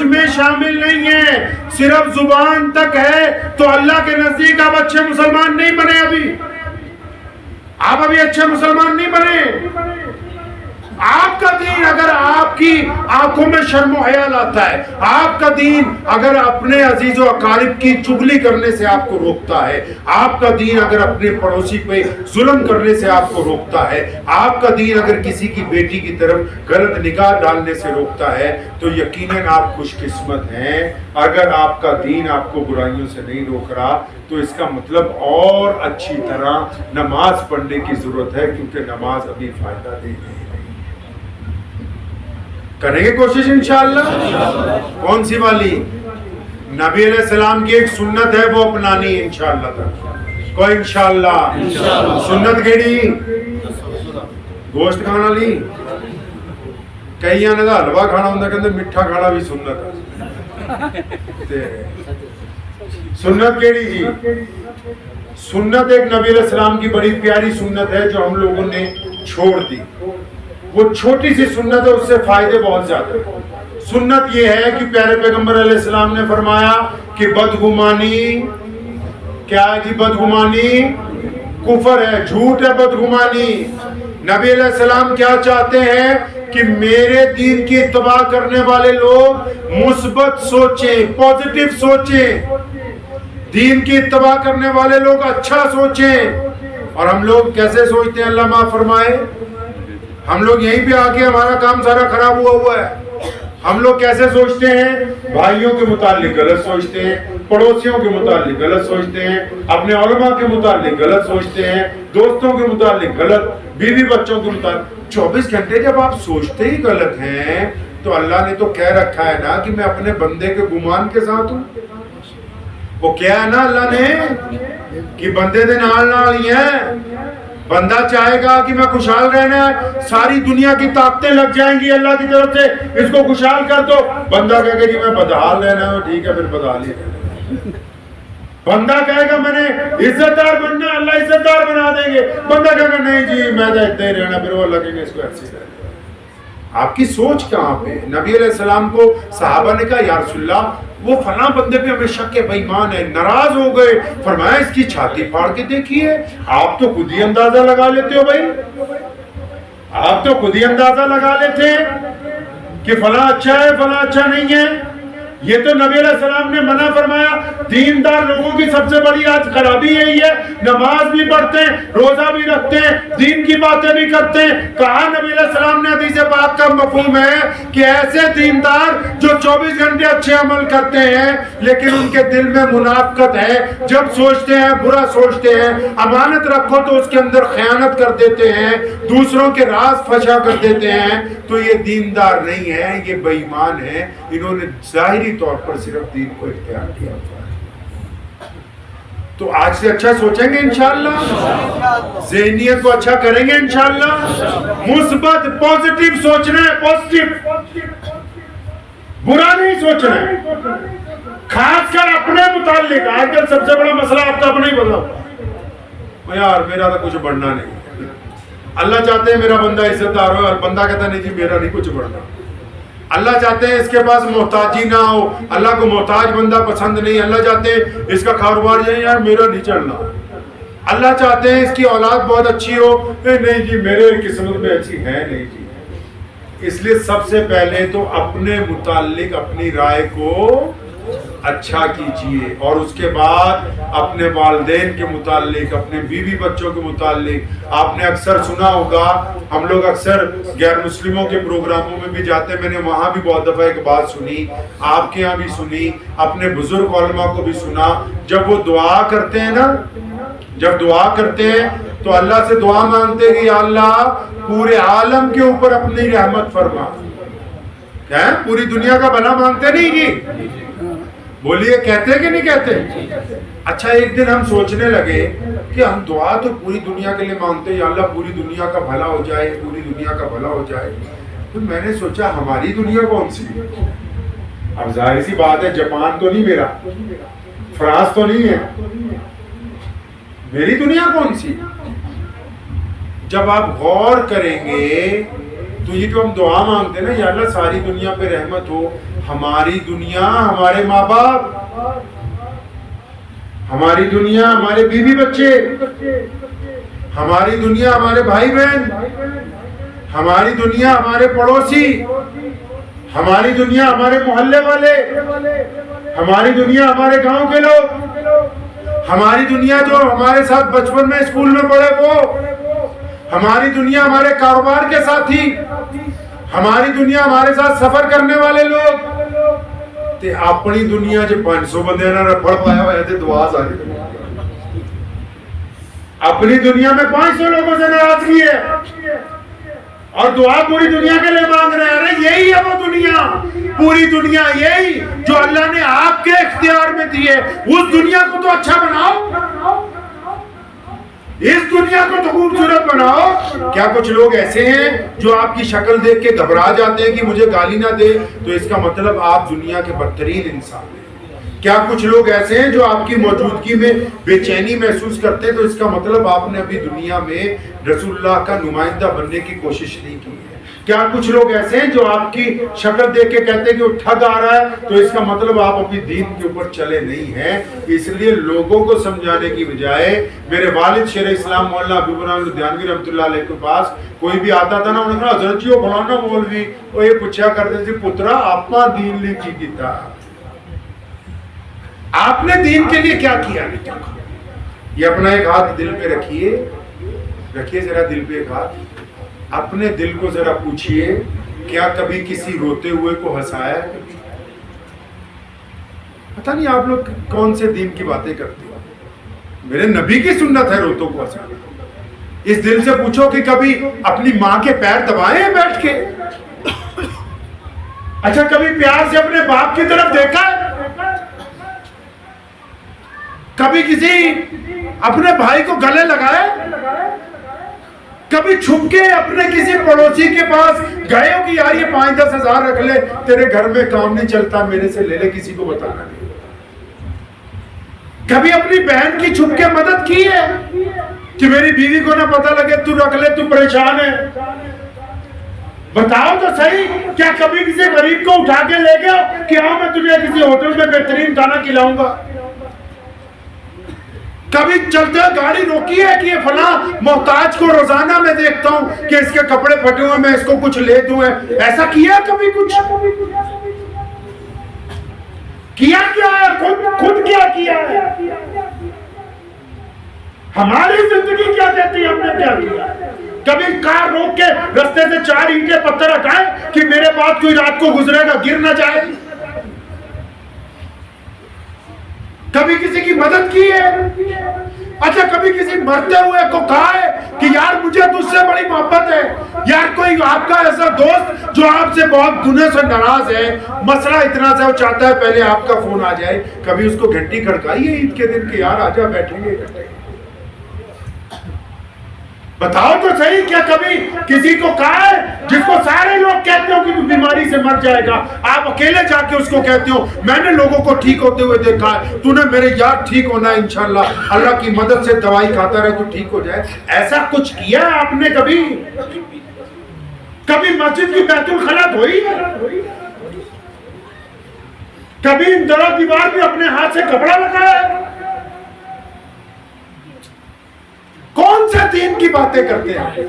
میں شامل نہیں ہے، صرف زبان تک ہے، تو اللہ کے نزدیک آپ اچھے مسلمان نہیں بنے۔ آپ ابھی اچھے مسلمان نہیں بنے۔ آپ کا دین اگر آپ کی آنکھوں میں شرم و حیا لاتا ہے، آپ کا دین اگر اپنے عزیز و اقارب کی چغلی کرنے سے آپ کو روکتا ہے، آپ کا دین اگر اپنے پڑوسی پہ ظلم کرنے سے آپ کو روکتا ہے، آپ کا دین اگر کسی کی بیٹی کی طرف غلط نگاہ ڈالنے سے روکتا ہے، تو یقیناً آپ خوش قسمت ہیں۔ اگر آپ کا دین آپ کو برائیوں سے نہیں روک رہا تو اس کا مطلب اور اچھی طرح نماز پڑھنے کی ضرورت ہے، کیونکہ نماز ابھی فائدہ دے رہی ہے۔ کریں گے کوشش انشاءاللہ؟ کون سی والی؟ نبی علیہ السلام کی ایک سنت ہے، وہ اپنانی ہے انشاءاللہ تک۔ کوئی انشاءاللہ سنت کیڑی؟ گوشت کھانا لی؟ کئی آنے دا حلوہ کھانا ہوندہ، کہتے مٹھا کھانا بھی سنت ہے۔ سنت کیڑی جی؟ سنت ایک نبی علیہ السلام کی بڑی پیاری سنت ہے جو ہم لوگوں نے چھوڑ دی۔ وہ چھوٹی سی سنت ہے، اس سے فائدے بہت زیادہ ہیں۔ سنت یہ ہے کہ پیارے پیغمبر علیہ السلام نے فرمایا کہ بدگمانی کیا ہے جی؟ بدگمانی کفر ہے، جھوٹ ہے بدگمانی۔ نبی علیہ السلام کیا چاہتے ہیں کہ میرے دین کی اتباع کرنے والے لوگ مثبت سوچیں، پوزیٹیو سوچیں، دین کی اتباع کرنے والے لوگ اچھا سوچیں۔ اور ہم لوگ کیسے سوچتے ہیں اللہ معاف فرمائے؟ ہم لوگ یہیں پہ آ کے ہمارا کام سارا خراب ہوا ہے۔ ہم لوگ کیسے سوچتے ہیں؟ بھائیوں کے متعلق غلط سوچتے ہیں، پڑوسیوں کے متعلق غلط سوچتے ہیں، اپنے علماء کے متعلق غلط سوچتے ہیں، دوستوں کے متعلق غلط، بیوی بچوں کے متعلق۔ 24 گھنٹے جب آپ سوچتے ہی غلط ہیں تو اللہ نے تو کہہ رکھا ہے نا کہ میں اپنے بندے کے گمان کے ساتھ ہوں۔ وہ کیا ہے نا اللہ نے کہ بندے دے نال نال ہی ہیں۔ بندہ چاہے گا کہ میں خوشحال رہنا ہے، ساری دنیا کی طاقتیں لگ جائیں گی اللہ کی طرف سے، اس کو خوشحال کر دو۔ بندہ کہے گا کہ میں بدحال رہنا ہے، ٹھیک ہے پھر بدحال ہی رہنا۔ بندہ کہے گا میں نے عزت دار بننا، اللہ عزت دار بنا دیں گے۔ بندہ کہے گا نہیں جی میں تو اتنا ہی رہنا، پھر وہ اللہ کہیں گے اس کو ایسے رہنا۔ آپ کی سوچ کہاں پہ؟ نبی علیہ السلام کو صحابہ نے کہا یا رسول اللہ وہ فلاں بندے پہ ہمیں شک ہے، بے ایمان ہے، ناراض ہو گئے۔ فرمایا اس کی چھاتی پھاڑ کے دیکھیے، آپ تو خود ہی اندازہ لگا لیتے ہو بھائی، آپ تو خود ہی اندازہ لگا لیتے ہیں کہ فلاں اچھا ہے فلاں اچھا نہیں ہے۔ یہ تو نبی علیہ السلام نے منع فرمایا۔ دیندار لوگوں کی سب سے بڑی آج خرابی یہی ہے، نماز بھی پڑھتے ہیں، روزہ بھی رکھتے ہیں، دین کی باتیں بھی کرتے ہیں۔ کہا نبی علیہ السلام نے حدیث پاک کا مفہوم ہے کہ ایسے دیندار جو 24 گھنٹے اچھے عمل کرتے ہیں لیکن ان کے دل میں منافقت ہے، جب سوچتے ہیں برا سوچتے ہیں، امانت رکھو تو اس کے اندر خیانت کر دیتے ہیں، دوسروں کے راز فشا کر دیتے ہیں، تو یہ دیندار نہیں ہے، یہ بے ایمان ہے۔ انہوں نے ظاہری طور پر صرف دین کو اختیار کیا ہوا ہے۔ تو آج سے اچھا سوچیں گے انشاءاللہ، ذہنیت کو اچھا کریں گے انشاءاللہ، مثبت پوزیٹیو سوچنا ہے، پوزیٹیو، برا نہیں سوچنا ہے، خاص کر اپنے متعلق۔ آج کل سب سے بڑا مسئلہ آپ کا اپنا ہی بتاؤ، یار میرا تو کچھ بڑھنا نہیں، اللہ چاہتے ہیں میرا بندہ عزت دار ہو اور بندہ کہتا نہیں جی میرا نہیں کچھ بڑھنا۔ اللہ چاہتے ہیں اس کے پاس محتاجی نہ ہو. اللہ کو محتاج بندہ پسند نہیں. اللہ چاہتے ہیں اس کا کاروبار جائے یار میرا نہیں چلنا. اللہ چاہتے ہیں اس کی اولاد بہت اچھی ہو. نہیں جی میرے قسمت میں ایسی ہے نہیں جی. اس لیے سب سے پہلے تو اپنے متعلق اپنی رائے کو اچھا کیجئے اور اس کے بعد اپنے والدین کے متعلق اپنے بیوی بچوں کے متعلق. آپ نے اکثر سنا ہوگا, ہم لوگ اکثر غیر مسلموں کے پروگراموں میں بھی جاتے ہیں, میں نے وہاں بھی بہت دفعہ ایک بات سنی, آپ کے ہاں بھی سنی, اپنے بزرگ علماء کو بھی سنا. جب وہ دعا کرتے ہیں نا, جب دعا کرتے ہیں تو اللہ سے دعا مانگتے ہیں کہ یا اللہ پورے عالم کے اوپر اپنی رحمت فرما. کیا ہے پوری دنیا کا بھلا مانگتے نہیں جی؟ بولیے کہتے کہ نہیں کہتے؟ اچھا ایک دن ہم سوچنے لگے کہ ہم دعا تو پوری دنیا کے لیے مانگتے ہیں, یا اللہ پوری دنیا کا بھلا ہو جائے, پوری دنیا کا بھلا ہو جائے. تو میں نے سوچا ہماری دنیا کون سی ہے؟ اب ظاہر سی بات ہے جاپان تو نہیں میرا, فرانس تو نہیں ہے, میری دنیا کون سی؟ جب آپ غور کریں گے تو یہ جو ہم دعا مانگتے ہیں نا یا اللہ ساری دنیا پہ رحمت ہو, ہماری دنیا ہمارے ماں باپ, ہماری دنیا ہمارے بیوی بچے, ہماری دنیا ہمارے بھائی بہن, ہماری دنیا ہمارے پڑوسی, ہماری دنیا ہمارے محلے والے, ہماری دنیا ہمارے گاؤں کے لوگ, ہماری دنیا جو ہمارے ساتھ بچپن میں اسکول میں پڑھے وہ, ہماری دنیا ہمارے کاروبار کے ساتھی, ہماری دنیا ہمارے ساتھ سفر کرنے والے لوگ. تے اپنی دنیا جو 500 بندے نہ پڑھ پایا ہوا ہے دعا ساری, اپنی دنیا میں 500 لوگوں سے ناراضگی ہے اور دعا پوری دنیا کے لیے مانگ رہے ہیں. یہی ہے وہ دنیا, پوری دنیا یہی جو اللہ نے آپ کے اختیار میں دی ہے. اس دنیا کو تو اچھا بناؤ, اس دنیا کو تو خوبصورت بناؤ. کیا کچھ لوگ ایسے ہیں جو آپ کی شکل دیکھ کے گھبرا جاتے ہیں کہ مجھے گالی نہ دے, تو اس کا مطلب آپ دنیا کے بدترین انسان ہیں. کیا کچھ لوگ ایسے ہیں جو آپ کی موجودگی میں بے چینی محسوس کرتے ہیں, تو اس کا مطلب آپ نے ابھی دنیا میں رسول اللہ کا نمائندہ بننے کی کوشش نہیں کی ہے. کیا کچھ لوگ ایسے ہیں جو آپ کی شکل دیکھ کے کہتے ہیں کہ وہ ٹھگ آ رہا ہے, تو اس کا مطلب آپ اپنی دین کے اوپر چلے نہیں ہیں. اس لیے لوگوں کو سمجھانے کی بجائے, میرے والد شیخ اسلام مولانا حبیب الرحمن لدھیانوی رحمۃ اللہ علیہ کے پاس کوئی بھی آتا تھا نا, انہوں نے کہا حضرت جی وہ فلانا مولوی, وہ یہ پوچھا کرتے تھے پترا اپنا دین لے کی کیتا, آپ نے دین کے لیے کیا کیا؟ یہ اپنا ایک ہاتھ دل پہ رکھیے ذرا دل پہ ایک ہاتھ, اپنے دل کو ذرا پوچھئے کیا کبھی کسی روتے ہوئے کو ہنسایا ہے؟ پتہ نہیں آپ لوگ کون سے دین کی باتیں کرتے ہو. میرے نبی کی سنت ہے روتوں کو ہنسانا. اس دل سے پوچھو کہ کبھی اپنی ماں کے پیر دبائے ہیں بیٹھ کے؟ اچھا کبھی پیار سے اپنے باپ کی طرف دیکھا ہے؟ کبھی کسی اپنے بھائی کو گلے لگائے؟ کبھی چھپ کے اپنے کسی پڑوسی کے پاس گئے ہو کہ یار یہ 5-10 ہزار رکھ لے, تیرے گھر میں کام نہیں چلتا, میرے سے لے لے, کسی کو بتانا نہیں. کبھی اپنی بہن کی چھپ کے مدد کی ہے کہ میری بیوی کو نہ پتہ لگے, تو رکھ لے, تو پریشان ہے. بتاؤ تو صحیح, کیا کبھی کسی غریب کو اٹھا کے لے گئے کہ ہاں میں تجھے کسی ہوٹل میں بہترین کھانا کھلاؤں گا؟ کبھی چلتے گاڑی روکی ہے کہ یہ فلاں محتاج کو روزانہ میں دیکھتا ہوں کہ اس کے کپڑے پھٹے ہوئے, میں اس کو کچھ لے دوں؟ ایسا کیا کبھی کچھ کیا ہے؟ خود کیا ہے؟ ہماری زندگی کیا کہتی ہے ہم نے کیا کیا؟ کبھی کار روک کے رستے سے 4 اینٹیں پتھر ہٹائے کہ میرے بعد کوئی رات کو گزرے گا گر نہ جائے؟ کبھی کسی کی مدد کی ہے؟ اچھا کبھی کسی مرتے ہوئے کو کہا ہے کہ یار مجھے تجھ سے بڑی محبت ہے, یار کوئی آپ کا ایسا دوست جو آپ سے بہت دنوں سے ناراض ہے, مسئلہ اتنا سے وہ چاہتا ہے پہلے آپ کا فون آ جائے, کبھی اس کو گھنٹی کھڑکائی ہے عید کے دن کہ یار آجا بیٹھیں گے؟ بتاؤ تو صحیح, کیا کبھی کسی کو کہا ہے جس کو سارے لوگ کہتے ہو کہ تو بیماری سے مر جائے گا, آپ اکیلے جا کے اس کو کہتے ہو میں نے لوگوں کو ٹھیک ہوتے ہوئے دیکھا ہے, تو نے میرے یار ٹھیک ہونا ہے انشاءاللہ, اللہ کی مدد سے دوائی کھاتا رہے تو ٹھیک ہو جائے؟ ایسا کچھ کیا آپ نے کبھی؟ کبھی مسجد کی بیت الخلا دھوئی ہے؟ کبھی ان درا دیوار بھی اپنے ہاتھ سے کپڑا لگایا ہے؟ کون سے دین کی باتیں کرتے ہیں؟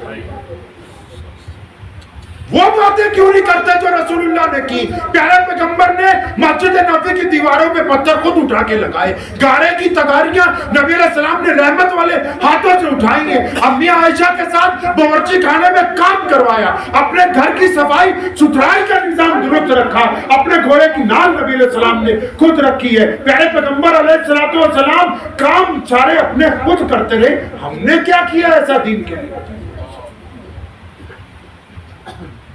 وہ باتیں کیوں نہیں کرتے جو رسول اللہ نے کی؟ پیارے پیغمبر نے مسجد نبوی کی دیواروں میں پتھر خود اٹھا کے لگائے، گارے کی تگاریاں نبی علیہ السلام نے رحمت والے ہاتھوں سے اٹھائی ہیں، امی عائشہ کے ساتھ باورچی خانے میں کام کروایا، اپنے گھر کی صفائی ستھرائی کا نظام درست رکھا، اپنے گھوڑے کی نال نبی علیہ السلام نے خود رکھی ہے۔ پیارے پیغمبر علیہ السلام کام سارے اپنے خود کرتے رہے، ہم نے کیا کیا ایسا دین کے لیے؟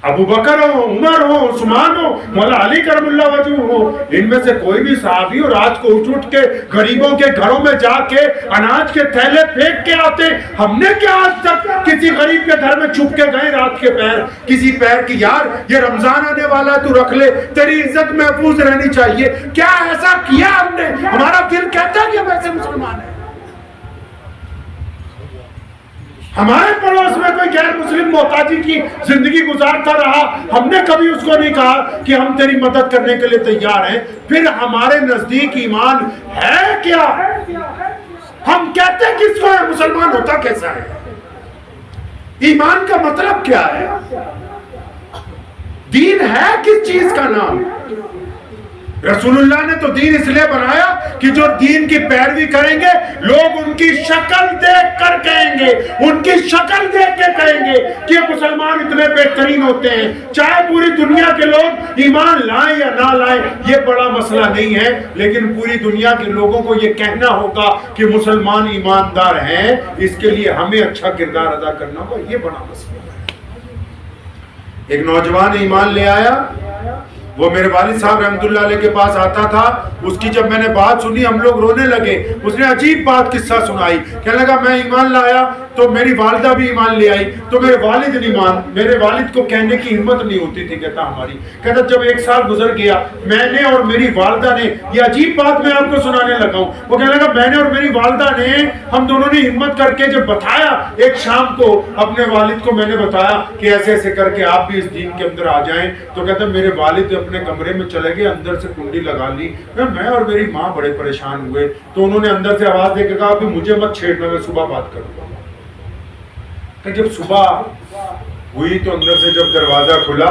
ابو بکر ہو، عمر ہو، عثمان ہو، مولا علی کرم اللہ وجہ ہو، ان میں سے کوئی بھی صحابی اور رات کو اٹھ کے غریبوں کے گھروں میں جا کے اناج کے تھیلے پھینک کے آتے؟ ہم نے کیا آج تک کسی غریب کے گھر میں چھپ کے گئے رات کے پیر کسی پیر کی، یار یہ رمضان آنے والا ہے تو رکھ لے، تیری عزت محفوظ رہنی چاہیے؟ کیا ایسا کیا ہم نے؟ ہمارا دل کہتا ہے کہ ہم ایسے مسلمان ہیں؟ ہمارے پڑوس میں کوئی غیر مسلم محتاجی کی زندگی گزارتا رہا، ہم نے کبھی اس کو نہیں کہا کہ ہم تیری مدد کرنے کے لیے تیار ہیں؟ پھر ہمارے نزدیک ایمان ہے کیا؟ ہم کہتے ہیں کس کو ہے؟ مسلمان ہوتا کیسا ہے؟ ایمان کا مطلب کیا ہے؟ دین ہے کس چیز کا نام؟ رسول اللہ نے تو دین اس لیے بنایا کہ جو دین کی پیروی کریں گے لوگ ان کی شکل دیکھ کر کہیں گے، ان کی شکل دیکھ کے کہیں گے کہ مسلمان اتنے بہترین ہوتے ہیں۔ چاہے پوری دنیا کے لوگ ایمان لائیں یا نہ لائیں یہ بڑا مسئلہ نہیں ہے، لیکن پوری دنیا کے لوگوں کو یہ کہنا ہوگا کہ مسلمان ایماندار ہیں، اس کے لیے ہمیں اچھا کردار ادا کرنا ہوگا، یہ بڑا مسئلہ ہے۔ ایک نوجوان ایمان لے آیا، وہ میرے والد صاحب رحمت اللہ علیہ کے پاس آتا تھا، اس کی جب میں نے بات سنی ہم لوگ رونے لگے۔ اس نے عجیب بات قصہ سنائی، کہنے لگا میں ایمان لایا تو میری والدہ بھی ایمان لے آئی تو میرے والد کو کہنے کی ہمت نہیں ہوتی تھی، کہتا جب 1 سال گزر گیا میں نے اور میری والدہ نے، یہ عجیب بات میں آپ کو سنانے لگا ہوں، وہ کہنے لگا میں نے اور میری والدہ نے، ہم دونوں نے ہمت کر کے جب بتایا، ایک شام کو اپنے والد کو میں نے بتایا کہ ایسے ایسے کر کے آپ بھی اس دین کے اندر آ جائیں، تو کہتا میرے والد اپنے کمرے میں چلے گئے، اندر سے کنڈی لگا لی، میں اور میری ماں بڑے پریشان ہوئے، تو انہوں نے اندر سے آواز دے کے کہا ابھی مجھے مت چھیڑنا، میں صبح بات کروں گا۔ کہ جب صبح ہوئی تو اندر سے جب دروازہ کھلا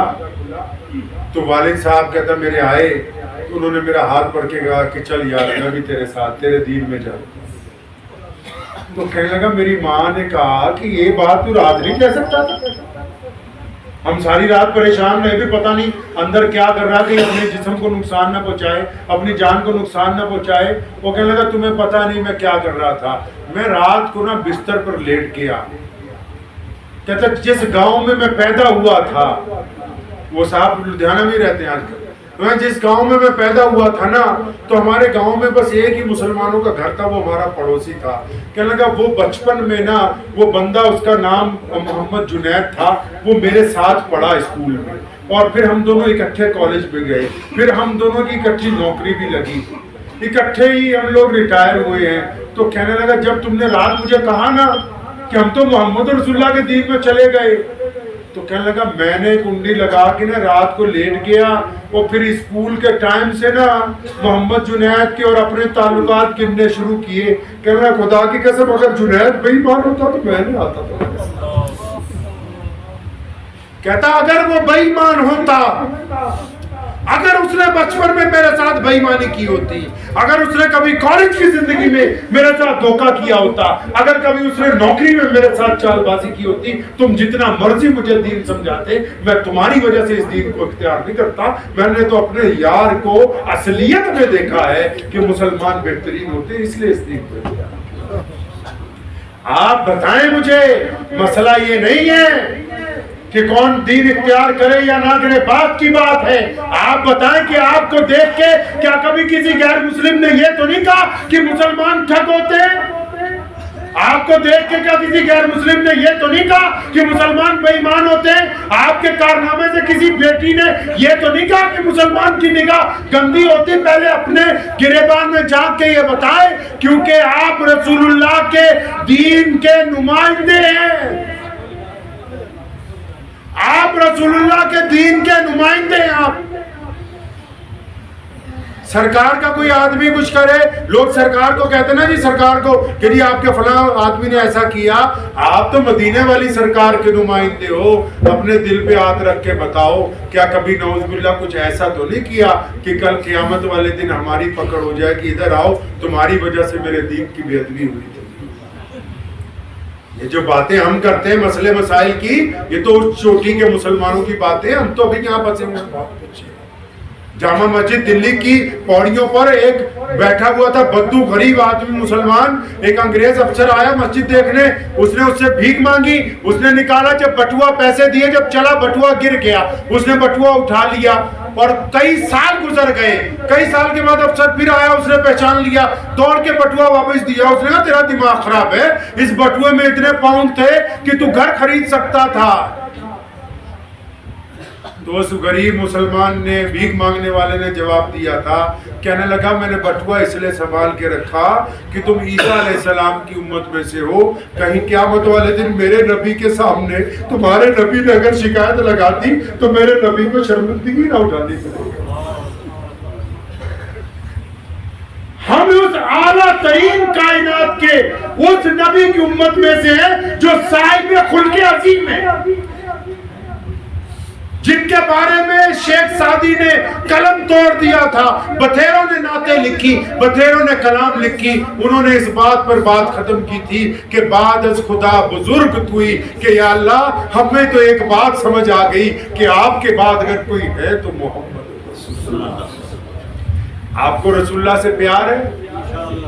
تو والد صاحب کہتا میرے آئے، انہوں نے میرا ہاتھ پکڑ کے کہا کہ چل یار میں بھی تیرے ساتھ تیرے دین میں جاؤں۔ تو کہنے لگا میری ماں نے کہا کہ یہ بات تو رات نہیں کہہ سکتا تھا، ہم ساری رات پریشان رہے بھی پتہ نہیں اندر کیا کر رہا کہ اپنے جسم کو نقصان نہ پہنچائے، اپنی جان کو نقصان نہ پہنچائے۔ وہ کہنے لگا تمہیں پتہ نہیں میں کیا کر رہا تھا، میں رات کو بستر پر لیٹ گیا، کہتا جس گاؤں میں پیدا ہوا تھا، وہ صاحب لدھیانہ میں رہتے ہیں آج کل، میں جس گاؤں میں پیدا ہوا تھا نا تو ہمارے گاؤں میں بس ایک ہی مسلمانوں کا گھر تھا، وہ ہمارا پڑوسی تھا۔ کہنے لگا وہ بچپن میں نا وہ بندہ، اس کا نام محمد جنید تھا، وہ میرے ساتھ پڑھا اسکول میں، اور پھر ہم دونوں اکٹھے کالج میں گئے، پھر ہم دونوں کی اکٹھی نوکری بھی لگی، اکٹھے ہی ہم لوگ ریٹائر ہوئے ہیں۔ تو کہنے لگا جب تم نے رات مجھے کہا نا کہ ہم تو محمد رسول اللہ کے دین میں چلے گئے، تو کہنے لگا میں نے کنڈی لگا کے نا رات کو لیٹ گیا، اور پھر اسکول کے ٹائم سے نا محمد جنید کے اور اپنے تعلقات گننے شروع کیے۔ کہنے لگا خدا کی قسم اگر جنید بے ایمان ہوتا تو میں نہیں آتا تھا۔ کہتا اگر وہ بے ایمان ہوتا، اگر اس نے بچپن میں میرے ساتھ بے ایمانی کی ہوتی، اگر اس نے کبھی کالج کی زندگی میں میرے ساتھ دھوکہ کیا ہوتا، اگر کبھی اس نے نوکری میں میرے ساتھ چال بازی کی ہوتی، تم جتنا مرضی مجھے دین سمجھاتے، میں تمہاری وجہ سے اس دین کو اختیار نہیں کرتا۔ میں نے تو اپنے یار کو اصلیت میں دیکھا ہے کہ مسلمان بہترین ہوتے، اس لیے اس دین کو اختیار۔ آپ بتائیں مجھے، مسئلہ یہ نہیں ہے کہ کون دین اختیار کرے یا نہ کرے، بات کی بات ہے۔ آپ بتائیں کہ آپ کو دیکھ کے کیا کبھی کسی غیر مسلم نے یہ تو نہیں کہا کہ مسلمان ٹھگ ہوتے ہیں؟ آپ کو دیکھ کے کیا کسی غیر مسلم نے یہ تو نہیں کہا کہ مسلمان بے ایمان ہوتے ہیں؟ آپ کے کارنامے سے کسی بیٹی نے یہ تو نہیں کہا کہ مسلمان کی نگاہ گندی ہوتی؟ پہلے اپنے گریبان میں جا کے یہ بتائیں، کیونکہ آپ رسول اللہ کے دین کے نمائندے ہیں، آپ رسول اللہ کے دین کے نمائندے ہیں۔ آپ سرکار کا کوئی آدمی کچھ کرے، لوگ سرکار کو کہتے نا جی سرکار کو کہ جی آپ کے فلاں آدمی نے ایسا کیا. آپ تو مدینے والی سرکار کے نمائندے ہو، اپنے دل پہ ہاتھ رکھ کے بتاؤ کیا کبھی نعوذ باللہ کچھ ایسا تو نہیں کیا کہ کل قیامت والے دن ہماری پکڑ ہو جائے کہ ادھر آؤ تمہاری وجہ سے میرے دین کی بے ادبی ہوئی تھی. یہ جو باتیں ہم کرتے ہیں مسئلے مسائل کی، یہ تو اس چوٹی کے مسلمانوں کی باتیں، ہم تو ابھی یہاں بسے ہوئے ہیں. جامع مسجد دلی کی پوڑیوں پر ایک بیٹھا ہوا تھا بدو غریب آدمی مسلمان، ایک انگریز افسر آیا مسجد دیکھنے، اس نے اس سے بھیک مانگی، اس نے نکالا، جب بٹوا پیسے دیے، جب چلا بٹوا گر گیا، اس نے بٹوا اٹھا لیا اور کئی سال گزر گئے. کئی سال کے بعد افسر پھر آیا، اس نے پہچان لیا، دوڑ کے بٹوا واپس دیا. اس نے کہا تیرا دماغ خراب ہے، اس بٹوے میں اتنے پاؤنڈ تھے کہ تو گھر خرید سکتا تھا. تو اس غریب مسلمان نے، بھیک مانگنے والے نے جواب دیا تھا، کہنے لگا میں نے بٹوا اس لیے سنبھال کے رکھا کہ تم عیسیٰ علیہ السلام کی امت میں سے ہو، کہیں قیامت والے دن میرے نبی کے سامنے تمہارے نبی نے اگر شکایت لگا دی تو میرے نبی کو شرمندگی نہ اٹھانی پڑے. ہم اس اعلیٰ ترین کائنات کے اس نبی کی امت میں سے ہیں جو صاحب خلق عظیم ہے، جن کے بارے میں شیخ سعدی نے قلم توڑ دیا تھا، بتھیروں نے نعتیں لکھی، بتھیروں نے کلام لکھی. انہوں نے اس بات پر بات ختم کی تھی کہ بعد از خدا بزرگ توئی، کہ یا اللہ ہمیں تو ایک بات سمجھ آ گئی کہ آپ کے بعد اگر کوئی ہے تو محمد رسول اللہ. آپ کو رسول اللہ سے پیار ہے؟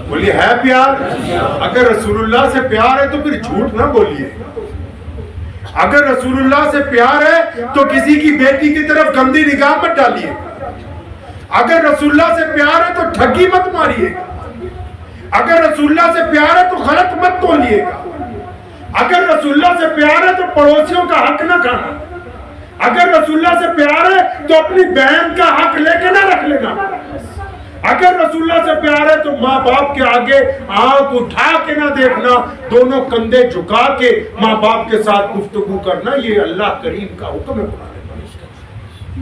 بولیے ہے پیار. اگر رسول اللہ سے پیار ہے تو پھر جھوٹ نہ بولیے. اگر رسول اللہ سے پیار ہے تو کسی کی بیٹی کی طرف گندی نگاہ مت ڈالیے. اگر رسول اللہ سے پیار ہے تو ٹھگی مت ماریے گا. اگر رسول اللہ سے پیار ہے تو غلط مت تولیے گا. اگر رسول اللہ سے پیار ہے تو پڑوسیوں کا حق نہ کھانا. اگر رسول اللہ سے پیار ہے تو اپنی بہن کا حق لے کے نہ رکھ لینا. اگر رسول اللہ سے پیار ہے تو ماں باپ کے آگے آنکھ اٹھا کے نہ دیکھنا، دونوں کندھے جھکا کے ماں باپ کے ساتھ گفتگو کرنا. یہ اللہ کریم کا حکم ہے قرآن پاک.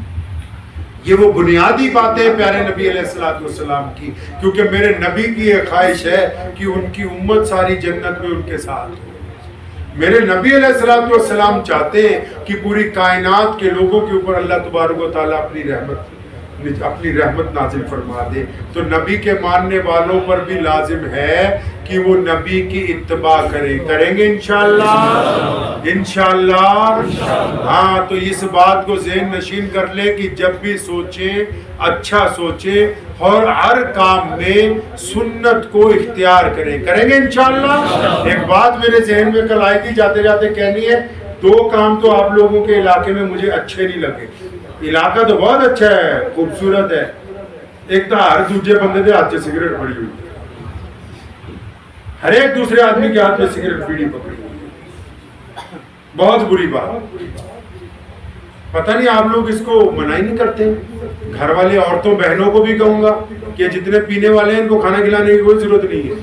یہ وہ بنیادی باتیں پیارے نبی علیہ السلام کی، کیونکہ میرے نبی کی یہ خواہش ہے کہ ان کی امت ساری جنت میں ان کے ساتھ ہو. میرے نبی علیہ السلام چاہتے ہیں کہ پوری کائنات کے لوگوں کے اوپر اللہ تبارک و تعالیٰ اپنی رحمت نازل فرما دے. تو نبی کے ماننے والوں پر بھی لازم ہے کہ وہ نبی کی اتباع کریں گے انشاءاللہ. ہاں تو اس بات کو ذہن نشین کر لے کہ جب بھی سوچیں اچھا سوچیں اور ہر کام میں سنت کو اختیار کریں گے انشاءاللہ. ایک بات میرے ذہن میں کل آئی تھی، جاتے جاتے کہنی ہے. 2 کام تو آپ لوگوں کے علاقے میں مجھے اچھے نہیں لگے. علاقہ تو بہت اچھا ہے، خوبصورت ہے. ایک تو ہر دوسرے بندے کے ہاتھ سے سگریٹ پڑی ہوئی، ہر ایک دوسرے آدمی کے ہاتھ میں سگریٹ بیڑی پکڑی ہوئی. بہت بری بات. پتہ نہیں آپ لوگ اس کو منع ہی نہیں کرتے. گھر والے عورتوں بہنوں کو بھی کہوں گا کہ جتنے پینے والے ہیں ان کو کھانا کھلانے کی کوئی ضرورت نہیں ہے.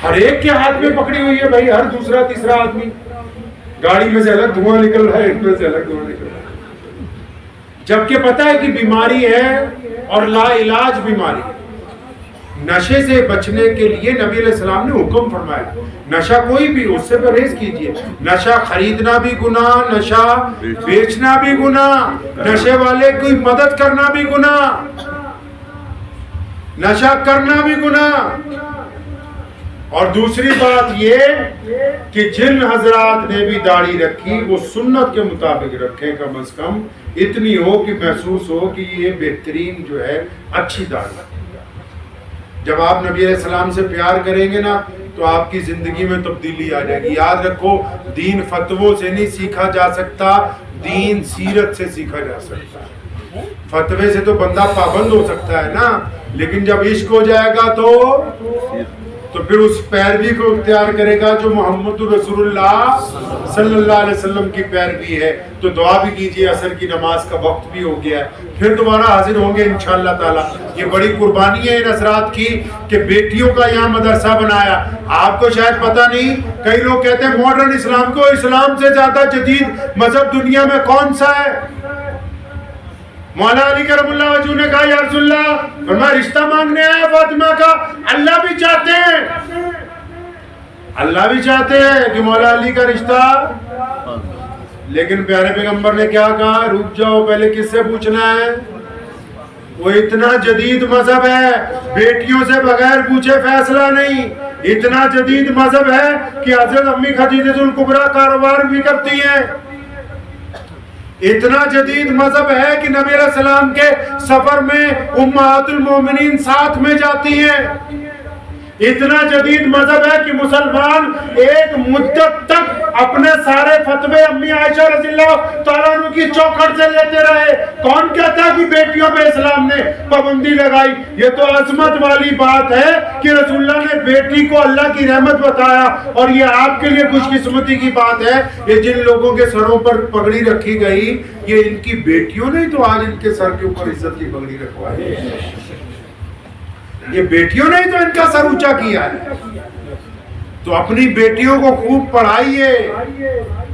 ہر ایک کے ہاتھ میں پکڑی ہوئی ہے بھائی، ہر دوسرا تیسرا آدمی. گاڑی میں سے الگ دھواں نکل رہا ہے، ان میں سے الگ دھواں نکل رہا ہے، جبکہ پتہ ہے کہ بیماری ہے اور لا علاج بیماری. نشے سے بچنے کے لیے نبی علیہ السلام نے حکم فرمایا، نشہ کوئی بھی اس سے پرہیز کیجیے. نشہ خریدنا بھی گناہ، نشہ بیچنا بھی گناہ، نشے والے کی مدد کرنا بھی گناہ، نشہ کرنا بھی گناہ. اور دوسری بات یہ کہ جن حضرات نے بھی داڑھی رکھی وہ سنت کے مطابق رکھیں، کم از کم اتنی ہو کہ محسوس ہو کہ یہ بہترین جو ہے اچھی داڑھی. جب آپ نبی علیہ السلام سے پیار کریں گے نا تو آپ کی زندگی میں تبدیلی آ جائے گی. یاد رکھو دین فتووں سے نہیں سیکھا جا سکتا، دین سیرت سے سیکھا جا سکتا ہے. فتوے سے تو بندہ پابند ہو سکتا ہے نا، لیکن جب عشق ہو جائے گا تو پھر اس پیروی کو اختیار کرے گا جو محمد رسول اللہ صلی اللہ علیہ وسلم کی پیروی ہے. تو دعا بھی کیجیے، عصر کی نماز کا وقت بھی ہو گیا ہے، پھر دوبارہ حاضر ہوں گے انشاءاللہ تعالی. یہ بڑی قربانی ہے ان حضرات کی کہ بیٹیوں کا یہاں مدرسہ بنایا. آپ کو شاید پتہ نہیں، کئی لوگ کہتے ہیں ماڈرن اسلام کو، اسلام سے زیادہ جدید مذہب دنیا میں کون سا ہے؟ مولا علی کرم اللہ وجہہ نے کہا یا رسول اللہ، فرمایا رشتہ مانگنے آیا فاطمہ کا، اللہ بھی چاہتے ہیں، اللہ بھی چاہتے ہیں کہ مولا علی کا رشتہ، لیکن پیارے پیغمبر نے کیا کہا، رک جاؤ، پہلے کس سے پوچھنا ہے؟ وہ اتنا جدید مذہب ہے، بیٹیوں سے بغیر پوچھے فیصلہ نہیں، اتنا جدید مذہب ہے کہ حضرت امی خدیجہ الکبریٰ کاروبار بھی کرتی ہیں، اتنا جدید مذہب ہے کہ نبی علیہ السلام کے سفر میں امہات المومنین ساتھ میں جاتی ہیں، اتنا جدید مذہب ہے کہ مسلمان ایک مدت تک اپنے سارے فتوے امی عائشہ رضی اللہ تعالیٰ عنہ کی چوکھٹ سے لیتے رہے۔ کون کہتا ہے کہ بیٹیوں پہ اسلام نے پابندی لگائی؟ یہ تو عظمت والی بات ہے کہ رسول اللہ نے بیٹی کو اللہ کی رحمت بتایا، اور یہ آپ کے لیے خوش قسمتی کی بات ہے، یہ جن لوگوں کے سروں پر پگڑی رکھی گئی، یہ ان کی بیٹیوں نے تو آج ان کے سر کے اوپر عزت کی پگڑی رکھوائی، یہ بیٹیوں نے تو ان کا سر اونچا کیا ہے۔ تو اپنی بیٹیوں کو خوب پڑھائیے،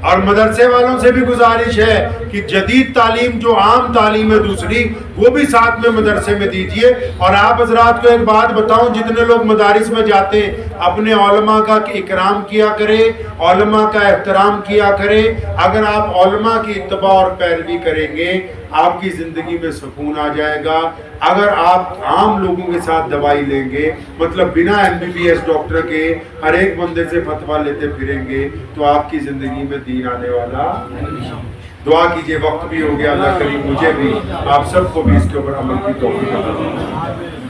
اور مدرسے والوں سے بھی گزارش ہے کہ جدید تعلیم جو عام تعلیم ہے دوسری، وہ بھی ساتھ میں مدرسے میں دیجئے۔ اور آپ حضرات کو ایک بات بتاؤں، جتنے لوگ مدارس میں جاتے ہیں اپنے علماء کا اکرام کیا کرے، علماء کا احترام کیا کرے۔ اگر آپ علماء کی اتباع اور پیروی کریں گے، آپ کی زندگی میں سکون آ جائے گا۔ اگر آپ عام لوگوں کے ساتھ دوائی لیں گے، مطلب بنا MBBS ڈاکٹر کے ہر ایک بندے سے فتویٰ لیتے پھریں گے، تو آپ کی زندگی میں دین آنے والا۔ دعا کیجئے، وقت بھی ہو گیا، اللہ کریم مجھے بھی آپ سب کو بھی اس کے اوپر عمل کی توفیق عطا فرمائے۔